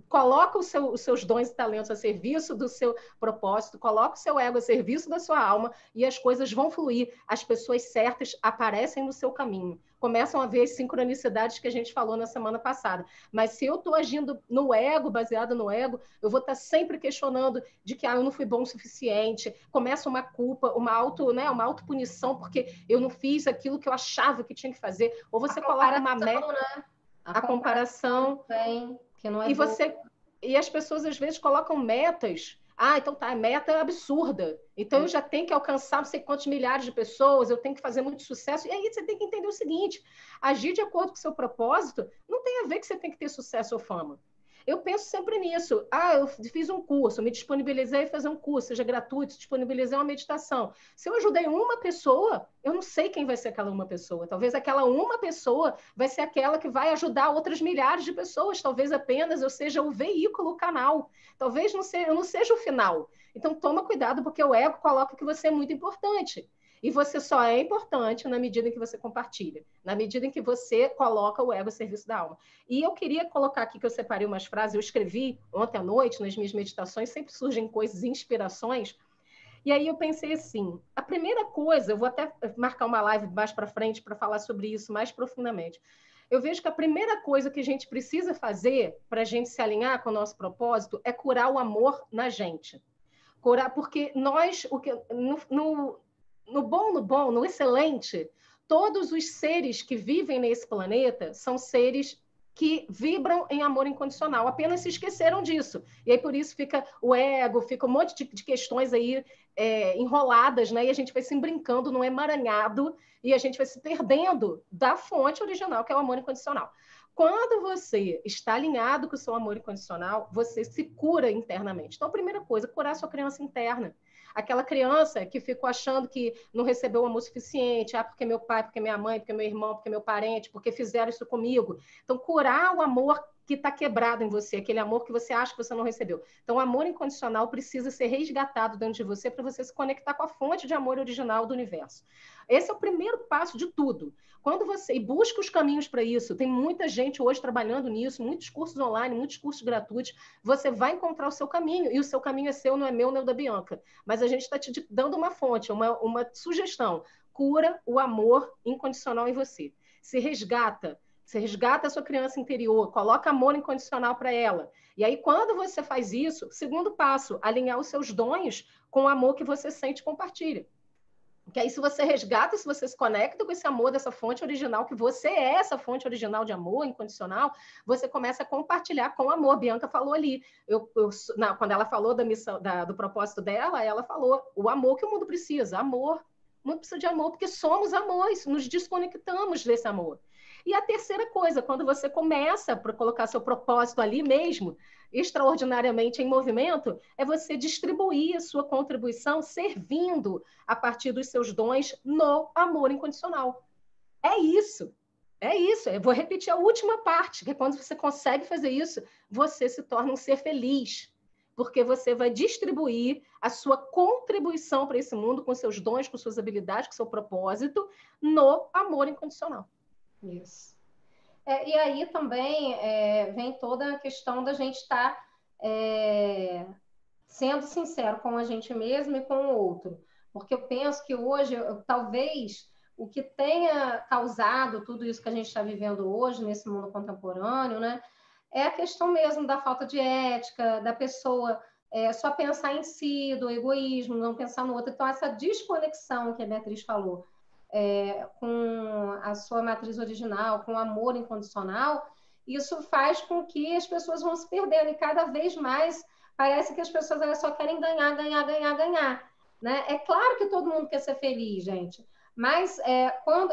A: coloca os seus dons e talentos a serviço do seu propósito, coloca o seu ego a serviço da sua alma e as coisas vão fluir. As pessoas certas aparecem no seu caminho. Começam a ver as sincronicidades que a gente falou na semana passada. Mas se eu estou agindo no ego, baseado no ego, eu vou estar sempre questionando de que eu não fui bom o suficiente. Começa uma culpa, uma autopunição, porque eu não fiz aquilo que eu achava que tinha que fazer. Ou você coloca uma meta.
B: Né?
A: A comparação.
B: Também, que não é
A: e as pessoas às vezes colocam metas. Então tá, a meta é absurda. Então eu já tenho que alcançar não sei quantos milhares de pessoas, eu tenho que fazer muito sucesso. E aí você tem que entender o seguinte: agir de acordo com o seu propósito não tem a ver que você tem que ter sucesso ou fama. Eu penso sempre nisso. Eu fiz um curso, me disponibilizei a fazer um curso, seja gratuito, disponibilizei uma meditação. Se eu ajudei uma pessoa, eu não sei quem vai ser aquela uma pessoa. Talvez aquela uma pessoa vai ser aquela que vai ajudar outras milhares de pessoas. Talvez apenas eu seja o veículo, o canal. Talvez eu não seja o final. Então, toma cuidado, porque o ego coloca que você é muito importante. E você só é importante na medida em que você compartilha, na medida em que você coloca o ego a serviço da alma. E eu queria colocar aqui que eu separei umas frases, eu escrevi ontem à noite, nas minhas meditações, sempre surgem coisas, inspirações, e aí eu pensei assim, a primeira coisa, eu vou até marcar uma live mais para frente para falar sobre isso mais profundamente. Eu vejo que a primeira coisa que a gente precisa fazer para a gente se alinhar com o nosso propósito é curar o amor na gente. Curar, porque nós, no bom, no excelente, todos os seres que vivem nesse planeta são seres que vibram em amor incondicional, apenas se esqueceram disso. E aí por isso fica o ego, fica um monte de questões aí enroladas, né? E a gente vai se brincando num emaranhado e a gente vai se perdendo da fonte original, que é o amor incondicional. Quando você está alinhado com o seu amor incondicional, você se cura internamente. Então, a primeira coisa, curar a sua criança interna. Aquela criança que ficou achando que não recebeu o amor suficiente, porque meu pai, porque minha mãe, porque meu irmão, porque meu parente, porque fizeram isso comigo. Então, curar o amor que está quebrado em você, aquele amor que você acha que você não recebeu. Então, o amor incondicional precisa ser resgatado dentro de você para você se conectar com a fonte de amor original do universo. Esse é o primeiro passo de tudo. Quando você busca os caminhos para isso, tem muita gente hoje trabalhando nisso, muitos cursos online, muitos cursos gratuitos, você vai encontrar o seu caminho, e o seu caminho é seu, não é meu, não é da Bianca. Mas a gente está te dando uma fonte, uma sugestão. Cura o amor incondicional em você. Se resgata a sua criança interior, coloca amor incondicional para ela. E aí, quando você faz isso, segundo passo, alinhar os seus dons com o amor que você sente e compartilha. Que aí, se você resgata, se você se conecta com esse amor dessa fonte original, que você é essa fonte original de amor incondicional, você começa a compartilhar com amor. A Bianca falou ali, quando ela falou da missão, do propósito dela, ela falou o amor que o mundo precisa, amor. O mundo precisa de amor, porque somos amor, nos desconectamos desse amor. E a terceira coisa, quando você começa a colocar seu propósito ali mesmo, extraordinariamente em movimento, é você distribuir a sua contribuição servindo a partir dos seus dons no amor incondicional. É isso. É isso. Eu vou repetir a última parte, que é quando você consegue fazer isso, você se torna um ser feliz, porque você vai distribuir a sua contribuição para esse mundo com seus dons, com suas habilidades, com seu propósito, no amor incondicional.
B: Isso. E aí também vem toda a questão da gente estar sendo sincero com a gente mesmo e com o outro. Porque eu penso que hoje, talvez, o que tenha causado tudo isso que a gente está vivendo hoje, nesse mundo contemporâneo, né, é a questão mesmo da falta de ética, da pessoa só pensar em si, do egoísmo, não pensar no outro. Então, essa desconexão que a Beatriz falou, com a sua matriz original, com o amor incondicional, isso faz com que as pessoas vão se perdendo, e cada vez mais parece que as pessoas elas só querem ganhar, ganhar, ganhar, ganhar. Né? É claro que todo mundo quer ser feliz, gente, mas quando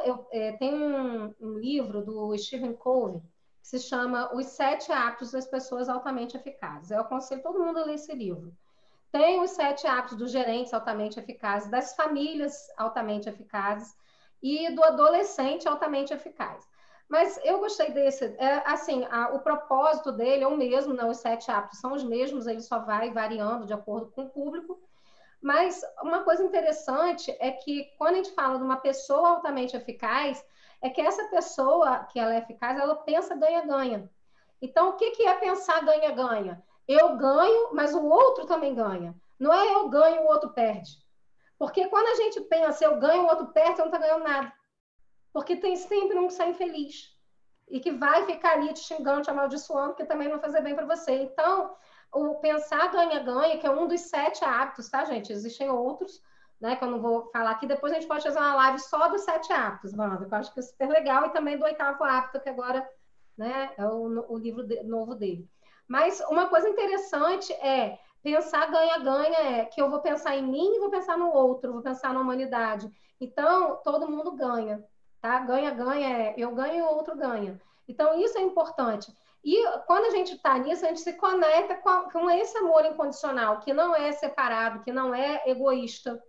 B: tem um livro do Stephen Covey que se chama Os 7 Hábitos das Pessoas Altamente Eficazes. Eu aconselho todo mundo a ler esse livro. Tem os 7 hábitos dos gerentes altamente eficazes, das famílias altamente eficazes e do adolescente altamente eficaz. Mas eu gostei desse, o propósito dele é o mesmo, né? Os 7 hábitos são os mesmos, ele só vai variando de acordo com o público. Mas uma coisa interessante é que quando a gente fala de uma pessoa altamente eficaz, é que essa pessoa que ela é eficaz, ela pensa ganha-ganha. Então, o que que é pensar ganha-ganha? Eu ganho, mas o outro também ganha. Não é eu ganho, o outro perde. Porque quando a gente pensa, eu ganho, o outro perde, eu não está ganhando nada. Porque tem sempre um que sai infeliz. E que vai ficar ali te xingando, te amaldiçoando, que também não vai fazer bem para você. Então, o pensar ganha-ganha, que é um dos 7 hábitos, tá, gente? Existem outros, né, que eu não vou falar aqui. Depois a gente pode fazer uma live só dos 7 hábitos, Wanda, que eu acho que é super legal. E também do 8º hábito, que agora, né, é o livro novo dele. Mas uma coisa interessante é pensar ganha-ganha, é que eu vou pensar em mim e vou pensar no outro, vou pensar na humanidade. Então, todo mundo ganha, tá? Ganha-ganha é eu ganho e o outro ganha. Então, isso é importante. E quando a gente está nisso, a gente se conecta com esse amor incondicional, que não é separado, que não é egoísta,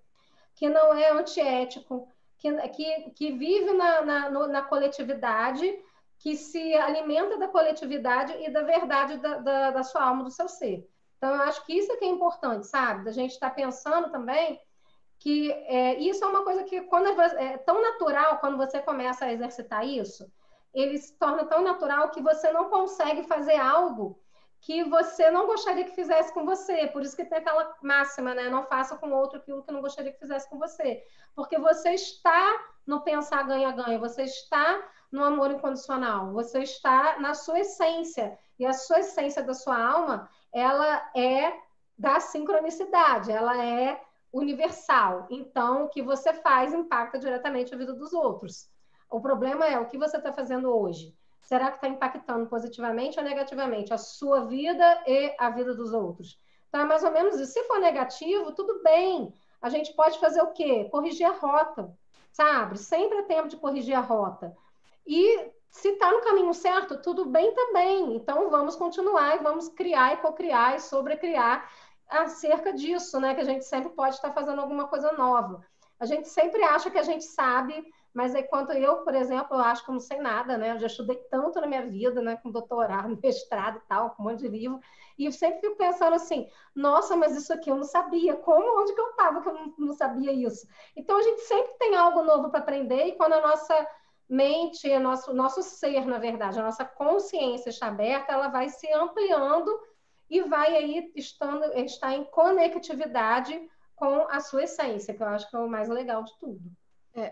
B: que não é antiético, que vive na coletividade, que se alimenta da coletividade e da verdade da sua alma, do seu ser. Então, eu acho que isso é que é importante, sabe? Da gente estar pensando também que isso é uma coisa que quando é tão natural, quando você começa a exercitar isso, ele se torna tão natural que você não consegue fazer algo que você não gostaria que fizesse com você. Por isso que tem aquela máxima, né? Não faça com outro aquilo que não gostaria que fizesse com você. Porque você está no pensar ganha-ganha, você está no amor incondicional, você está na sua essência. E a sua essência da sua alma, ela é da sincronicidade, ela é universal. Então, o que você faz impacta diretamente a vida dos outros. O problema é o que você está fazendo hoje. Será que está impactando positivamente ou negativamente a sua vida e a vida dos outros? Então, é mais ou menos isso. Se for negativo, tudo bem. A gente pode fazer o quê? Corrigir a rota, sabe? Sempre é tempo de corrigir a rota. E se está no caminho certo, tudo bem também. Então, vamos continuar e vamos criar e cocriar e sobrecriar acerca disso, né? Que a gente sempre pode estar fazendo alguma coisa nova. A gente sempre acha que a gente sabe, mas enquanto eu, por exemplo, eu acho que eu não sei nada, né? Eu já estudei tanto na minha vida, né? Com doutorado, mestrado e tal, com um monte de livro, e eu sempre fico pensando assim, nossa, mas isso aqui eu não sabia, como, onde que eu estava que eu não sabia isso? Então, a gente sempre tem algo novo para aprender, e quando a nossa mente, nosso ser, na verdade, a nossa consciência está aberta, ela vai se ampliando e vai aí estar em conectividade com a sua essência, que eu acho que é o mais legal de tudo.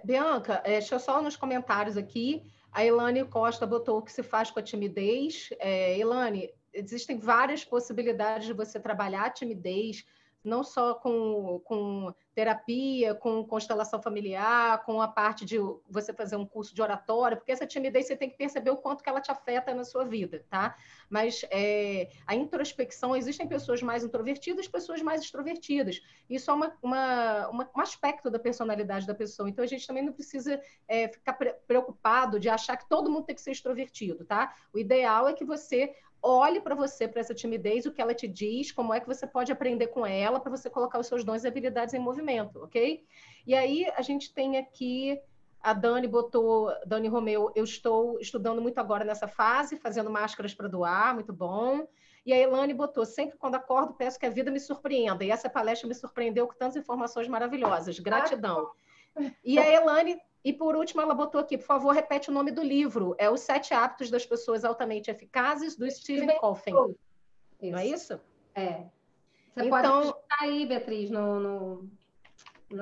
A: Bianca, deixa eu só nos comentários aqui. A Elane Costa botou o que se faz com a timidez. Elane, existem várias possibilidades de você trabalhar a timidez, não só com terapia, com constelação familiar, com a parte de você fazer um curso de oratória, porque essa timidez você tem que perceber o quanto que ela te afeta na sua vida, tá? Mas a introspecção, existem pessoas mais introvertidas, pessoas mais extrovertidas. Isso é um aspecto da personalidade da pessoa. Então, a gente também não precisa ficar preocupado de achar que todo mundo tem que ser extrovertido, tá? O ideal é que você olhe para você, para essa timidez, o que ela te diz, como é que você pode aprender com ela para você colocar os seus dons e habilidades em movimento, ok? E aí a gente tem aqui, a Dani botou, Dani Romeu, eu estou estudando muito agora nessa fase, fazendo máscaras para doar, muito bom. E a Elane botou, sempre quando acordo, peço que a vida me surpreenda. E essa palestra me surpreendeu com tantas informações maravilhosas. Gratidão. E a Elane, e por último, ela botou aqui, por favor, repete o nome do livro. É Os 7 Hábitos das Pessoas Altamente Eficazes, do Stephen Coffin. Não é isso?
B: É. Você pode digitar aí, Beatriz, no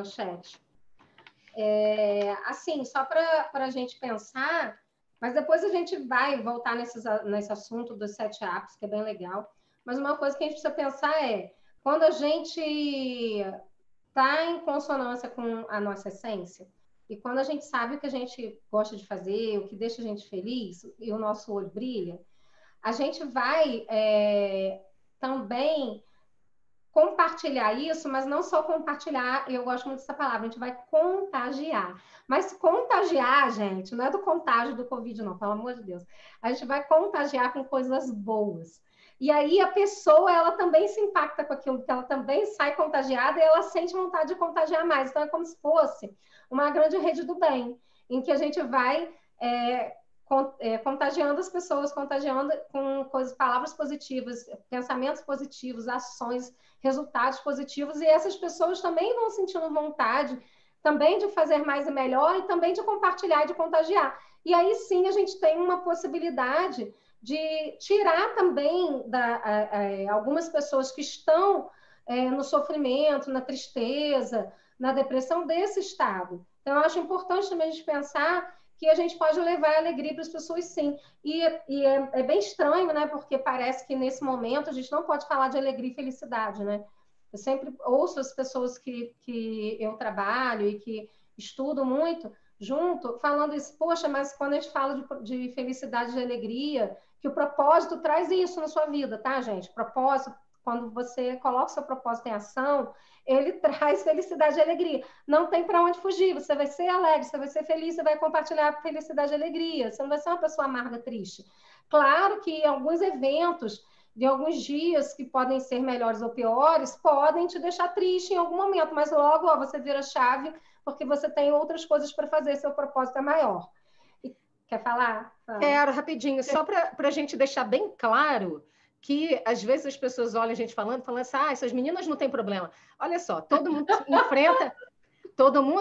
B: chat. Assim, só para a gente pensar, mas depois a gente vai voltar nesse assunto dos 7 hábitos, que é bem legal. Mas uma coisa que a gente precisa pensar é, quando a gente está em consonância com a nossa essência, e quando a gente sabe o que a gente gosta de fazer, o que deixa a gente feliz, e o nosso olho brilha, a gente vai também compartilhar isso, mas não só compartilhar, eu gosto muito dessa palavra, a gente vai contagiar. Mas contagiar, gente, não é do contágio do Covid, não, pelo amor de Deus. A gente vai contagiar com coisas boas. E aí a pessoa, ela também se impacta com aquilo, porque ela também sai contagiada e ela sente vontade de contagiar mais. Então é como se fosse uma grande rede do bem, em que a gente vai contagiando as pessoas, contagiando com coisas, palavras positivas, pensamentos positivos, ações, resultados positivos, e essas pessoas também vão sentindo vontade também de fazer mais e melhor e também de compartilhar e de contagiar. E aí sim a gente tem uma possibilidade de tirar também algumas pessoas que estão no sofrimento, na tristeza, na depressão desse estado. Então, eu acho importante também a gente pensar que a gente pode levar alegria para as pessoas, sim. E é bem estranho, né? Porque parece que nesse momento a gente não pode falar de alegria e felicidade, né? Eu sempre ouço as pessoas que eu trabalho e que estudo muito junto, falando isso, poxa, mas quando a gente fala de felicidade, de alegria, que o propósito traz isso na sua vida, tá, gente? Propósito, quando você coloca o seu propósito em ação, ele traz felicidade e alegria. Não tem para onde fugir, você vai ser alegre, você vai ser feliz, você vai compartilhar felicidade e alegria, você não vai ser uma pessoa amarga, triste. Claro que alguns eventos de alguns dias que podem ser melhores ou piores, podem te deixar triste em algum momento, mas logo você vira chave porque você tem outras coisas para fazer, seu propósito é maior. E, quer falar? Fala.
A: Quero, rapidinho, só para a gente deixar bem claro que às vezes as pessoas olham a gente falando assim, essas meninas não têm problema. Olha só, todo mundo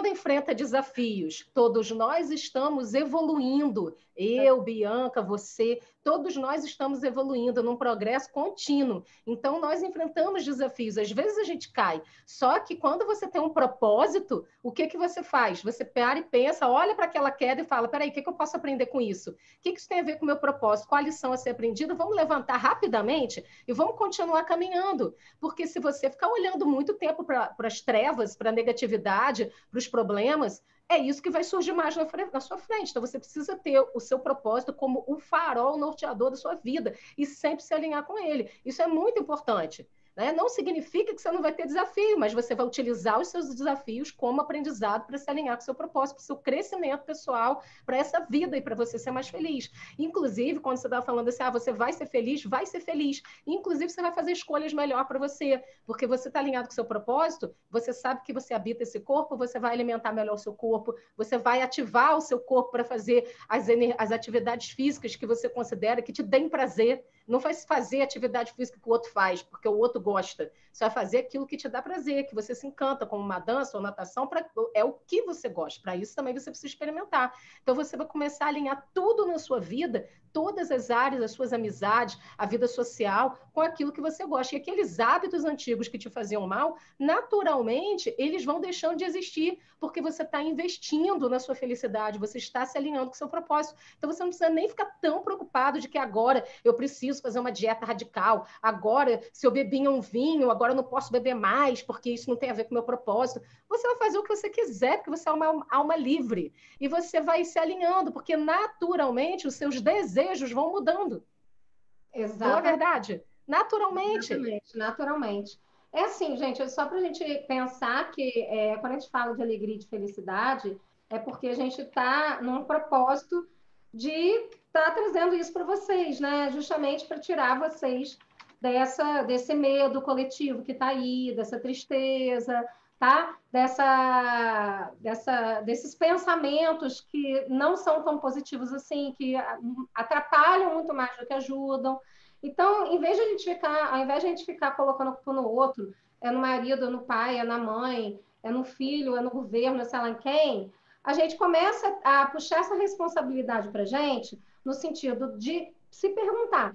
A: enfrenta desafios, todos nós estamos evoluindo. Eu, Bianca, você, todos nós estamos evoluindo num progresso contínuo. Então, nós enfrentamos desafios. Às vezes a gente cai. Só que quando você tem um propósito, o que você faz? Você para e pensa, olha para aquela queda e fala, peraí, o que eu posso aprender com isso? O que isso tem a ver com o meu propósito? Qual a lição a ser aprendida? Vamos levantar rapidamente e vamos continuar caminhando. Porque se você ficar olhando muito tempo para as trevas, para a negatividade, para os problemas, é isso que vai surgir mais na sua frente. Então, você precisa ter o seu propósito como o farol norteador da sua vida e sempre se alinhar com ele. Isso é muito importante. Né? Não significa que você não vai ter desafio, mas você vai utilizar os seus desafios como aprendizado para se alinhar com o seu propósito, para o seu crescimento pessoal, para essa vida e para você ser mais feliz. Inclusive, quando você estava falando assim, você vai ser feliz, vai ser feliz. Inclusive, você vai fazer escolhas melhor para você, porque você está alinhado com o seu propósito, você sabe que você habita esse corpo, você vai alimentar melhor o seu corpo, você vai ativar o seu corpo para fazer as atividades físicas que você considera que te deem prazer. Não vai fazer atividade física que o outro faz, porque o outro gosta. Você vai fazer aquilo que te dá prazer, que você se encanta, como uma dança ou natação, é o que você gosta. Para isso também você precisa experimentar. Então você vai começar a alinhar tudo na sua vida, todas as áreas, as suas amizades, a vida social, com aquilo que você gosta. E aqueles hábitos antigos que te faziam mal, naturalmente, eles vão deixando de existir, porque você está investindo na sua felicidade, você está se alinhando com o seu propósito. Então você não precisa nem ficar tão preocupado de que agora eu preciso fazer uma dieta radical, agora se eu bebia um vinho, agora eu não posso beber mais, porque isso não tem a ver com o meu propósito. Você vai fazer o que você quiser, porque você é uma alma livre. E você vai se alinhando, porque naturalmente os seus desejos vão mudando.
B: Exatamente.
A: Não é verdade? Naturalmente.
B: Naturalmente. É assim, gente, só para a gente pensar que quando a gente fala de alegria e de felicidade, é porque a gente está num propósito de estar trazendo isso para vocês, né? Justamente para tirar vocês desse medo coletivo que está aí, dessa tristeza, tá? Desses pensamentos que não são tão positivos assim, que atrapalham muito mais do que ajudam. Então, ao invés de a gente ficar colocando a culpa no outro, é no marido, é no pai, é na mãe, é no filho, é no governo, é sei lá em quem, a gente começa a puxar essa responsabilidade para a gente, no sentido de se perguntar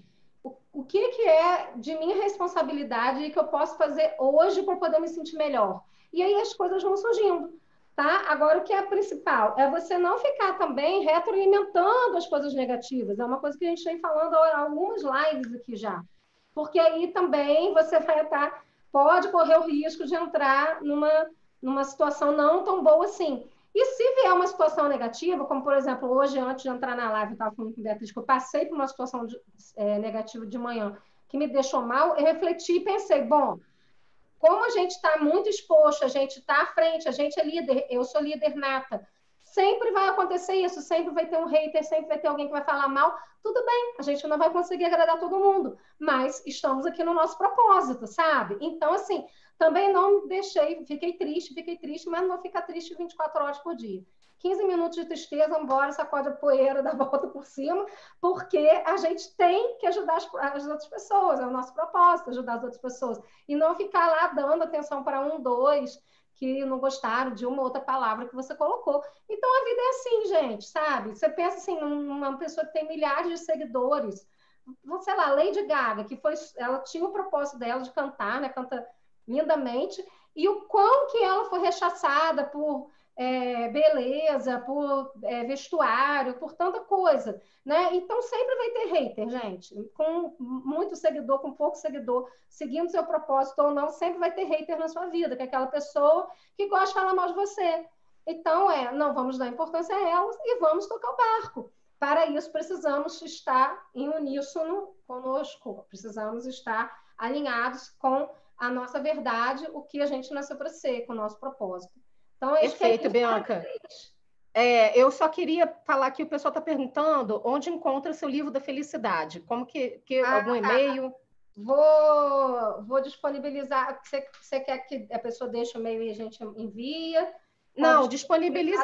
B: o que é de minha responsabilidade que eu posso fazer hoje para poder me sentir melhor. E aí as coisas vão surgindo. Tá? Agora, o que é principal é você não ficar também retroalimentando as coisas negativas. É uma coisa que a gente vem falando há algumas lives aqui já. Porque aí também você vai estar, pode correr o risco de entrar numa situação não tão boa assim. E se vier uma situação negativa, como por exemplo, hoje, antes de entrar na live, eu estava falando com a Beatriz que eu passei por uma situação negativa de manhã que me deixou mal, eu refleti e pensei, bom, como a gente está muito exposto, a gente está à frente, a gente é líder, eu sou líder nata, sempre vai acontecer isso, sempre vai ter um hater, sempre vai ter alguém que vai falar mal, tudo bem, a gente não vai conseguir agradar todo mundo, mas estamos aqui no nosso propósito, sabe? Então, assim, também não deixei, fiquei triste, mas não vou ficar triste 24 horas por dia. 15 minutos de tristeza, embora, sacode a poeira, dá a volta por cima, porque a gente tem que ajudar as outras pessoas, é o nosso propósito, ajudar as outras pessoas, e não ficar lá dando atenção para um, dois, que não gostaram de uma outra palavra que você colocou. Então, a vida é assim, gente, sabe? Você pensa assim, numa pessoa que tem milhares de seguidores, sei lá, Lady Gaga, ela tinha o propósito dela de cantar, né? Canta lindamente, e o quão que ela foi rechaçada por beleza, por vestuário, por tanta coisa, né? Então sempre vai ter hater, gente, com muito seguidor, com pouco seguidor, seguindo seu propósito ou não, sempre vai ter hater na sua vida, que é aquela pessoa que gosta de falar mal de você. Então, não vamos dar importância a elas e vamos tocar o barco. Para isso, precisamos estar em uníssono conosco, precisamos estar alinhados com a nossa verdade, o que a gente nasceu para ser, com o nosso propósito. Então,
A: perfeito, Bianca. Eu só queria falar que o pessoal está perguntando onde encontra seu livro da felicidade. Como que algum e-mail?
B: Vou disponibilizar. Você quer que a pessoa deixe o e-mail e a gente envia?
A: Não, disponibiliza.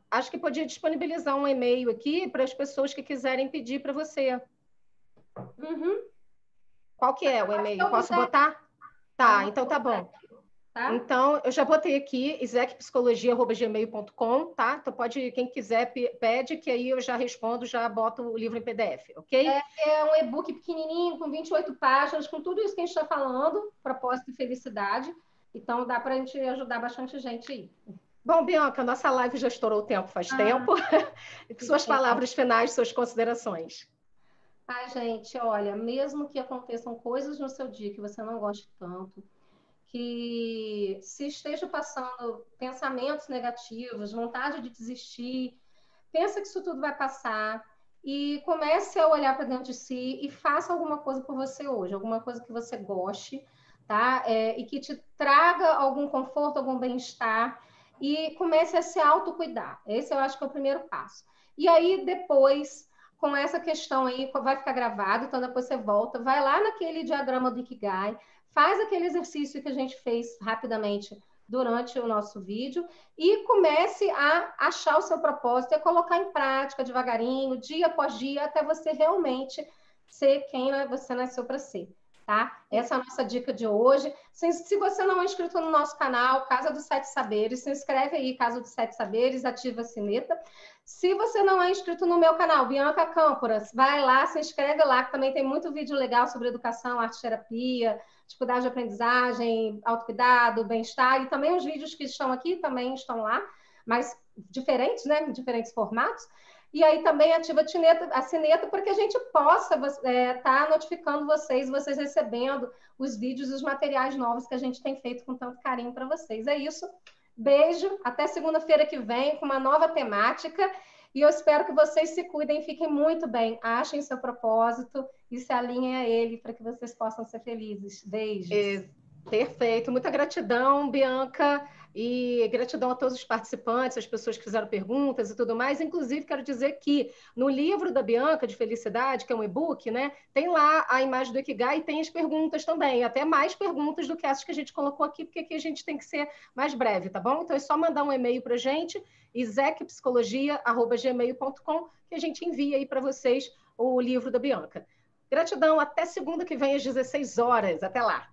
A: Acho que podia disponibilizar um e-mail aqui para as pessoas que quiserem pedir para você.
B: Uhum.
A: Qual que é o e-mail? Posso botar? Tá, então tá bom. Tá? Então, eu já botei aqui, isecpsicologia@gmail.com, tá? Então, quem quiser, pede, que aí eu já respondo, já boto o livro em PDF, ok?
B: É um e-book pequenininho, com 28 páginas, com tudo isso que a gente está falando, propósito e felicidade. Então, dá para a gente ajudar bastante gente aí.
A: Bom, Bianca, nossa live já estourou o tempo faz tempo. Suas palavras finais, suas considerações.
B: Gente, olha, mesmo que aconteçam coisas no seu dia que você não goste tanto, que se esteja passando pensamentos negativos, vontade de desistir, pensa que isso tudo vai passar e comece a olhar para dentro de si e faça alguma coisa por você hoje, alguma coisa que você goste, tá? E que te traga algum conforto, algum bem-estar e comece a se autocuidar. Esse eu acho que é o primeiro passo. E aí, depois, com essa questão aí, vai ficar gravado, então depois você volta, vai lá naquele diagrama do Ikigai, faz aquele exercício que a gente fez rapidamente durante o nosso vídeo e comece a achar o seu propósito e a colocar em prática devagarinho, dia após dia, até você realmente ser quem você nasceu para ser, tá? Essa é a nossa dica de hoje. Se você não é inscrito no nosso canal, Casa dos Sete Saberes, se inscreve aí, Casa dos Sete Saberes, ativa a sineta. Se você não é inscrito no meu canal, Bianca Câmporas, vai lá, se inscreve lá, que também tem muito vídeo legal sobre educação, arte-terapia, dificuldade de aprendizagem, autocuidado, bem-estar, e também os vídeos que estão aqui também estão lá, mas diferentes, né? Em diferentes formatos. E aí também ativa a sineta para que a gente possa estar notificando vocês recebendo os vídeos e os materiais novos que a gente tem feito com tanto carinho para vocês. É isso. Beijo. Até segunda-feira que vem com uma nova temática. E eu espero que vocês se cuidem, fiquem muito bem, achem seu propósito e se alinhem a ele para que vocês possam ser felizes. Beijos.
A: Perfeito. Muita gratidão, Bianca, e gratidão a todos os participantes, as pessoas que fizeram perguntas e tudo mais. Inclusive, quero dizer que no livro da Bianca de Felicidade, que é um e-book, né, tem lá a imagem do Ikigai e tem as perguntas também, até mais perguntas do que essas que a gente colocou aqui, porque aqui a gente tem que ser mais breve, tá bom? Então é só mandar um e-mail para a gente, isecpsicologia@gmail.com, que a gente envia aí para vocês o livro da Bianca. Gratidão, até segunda que vem às 16 horas. Até lá!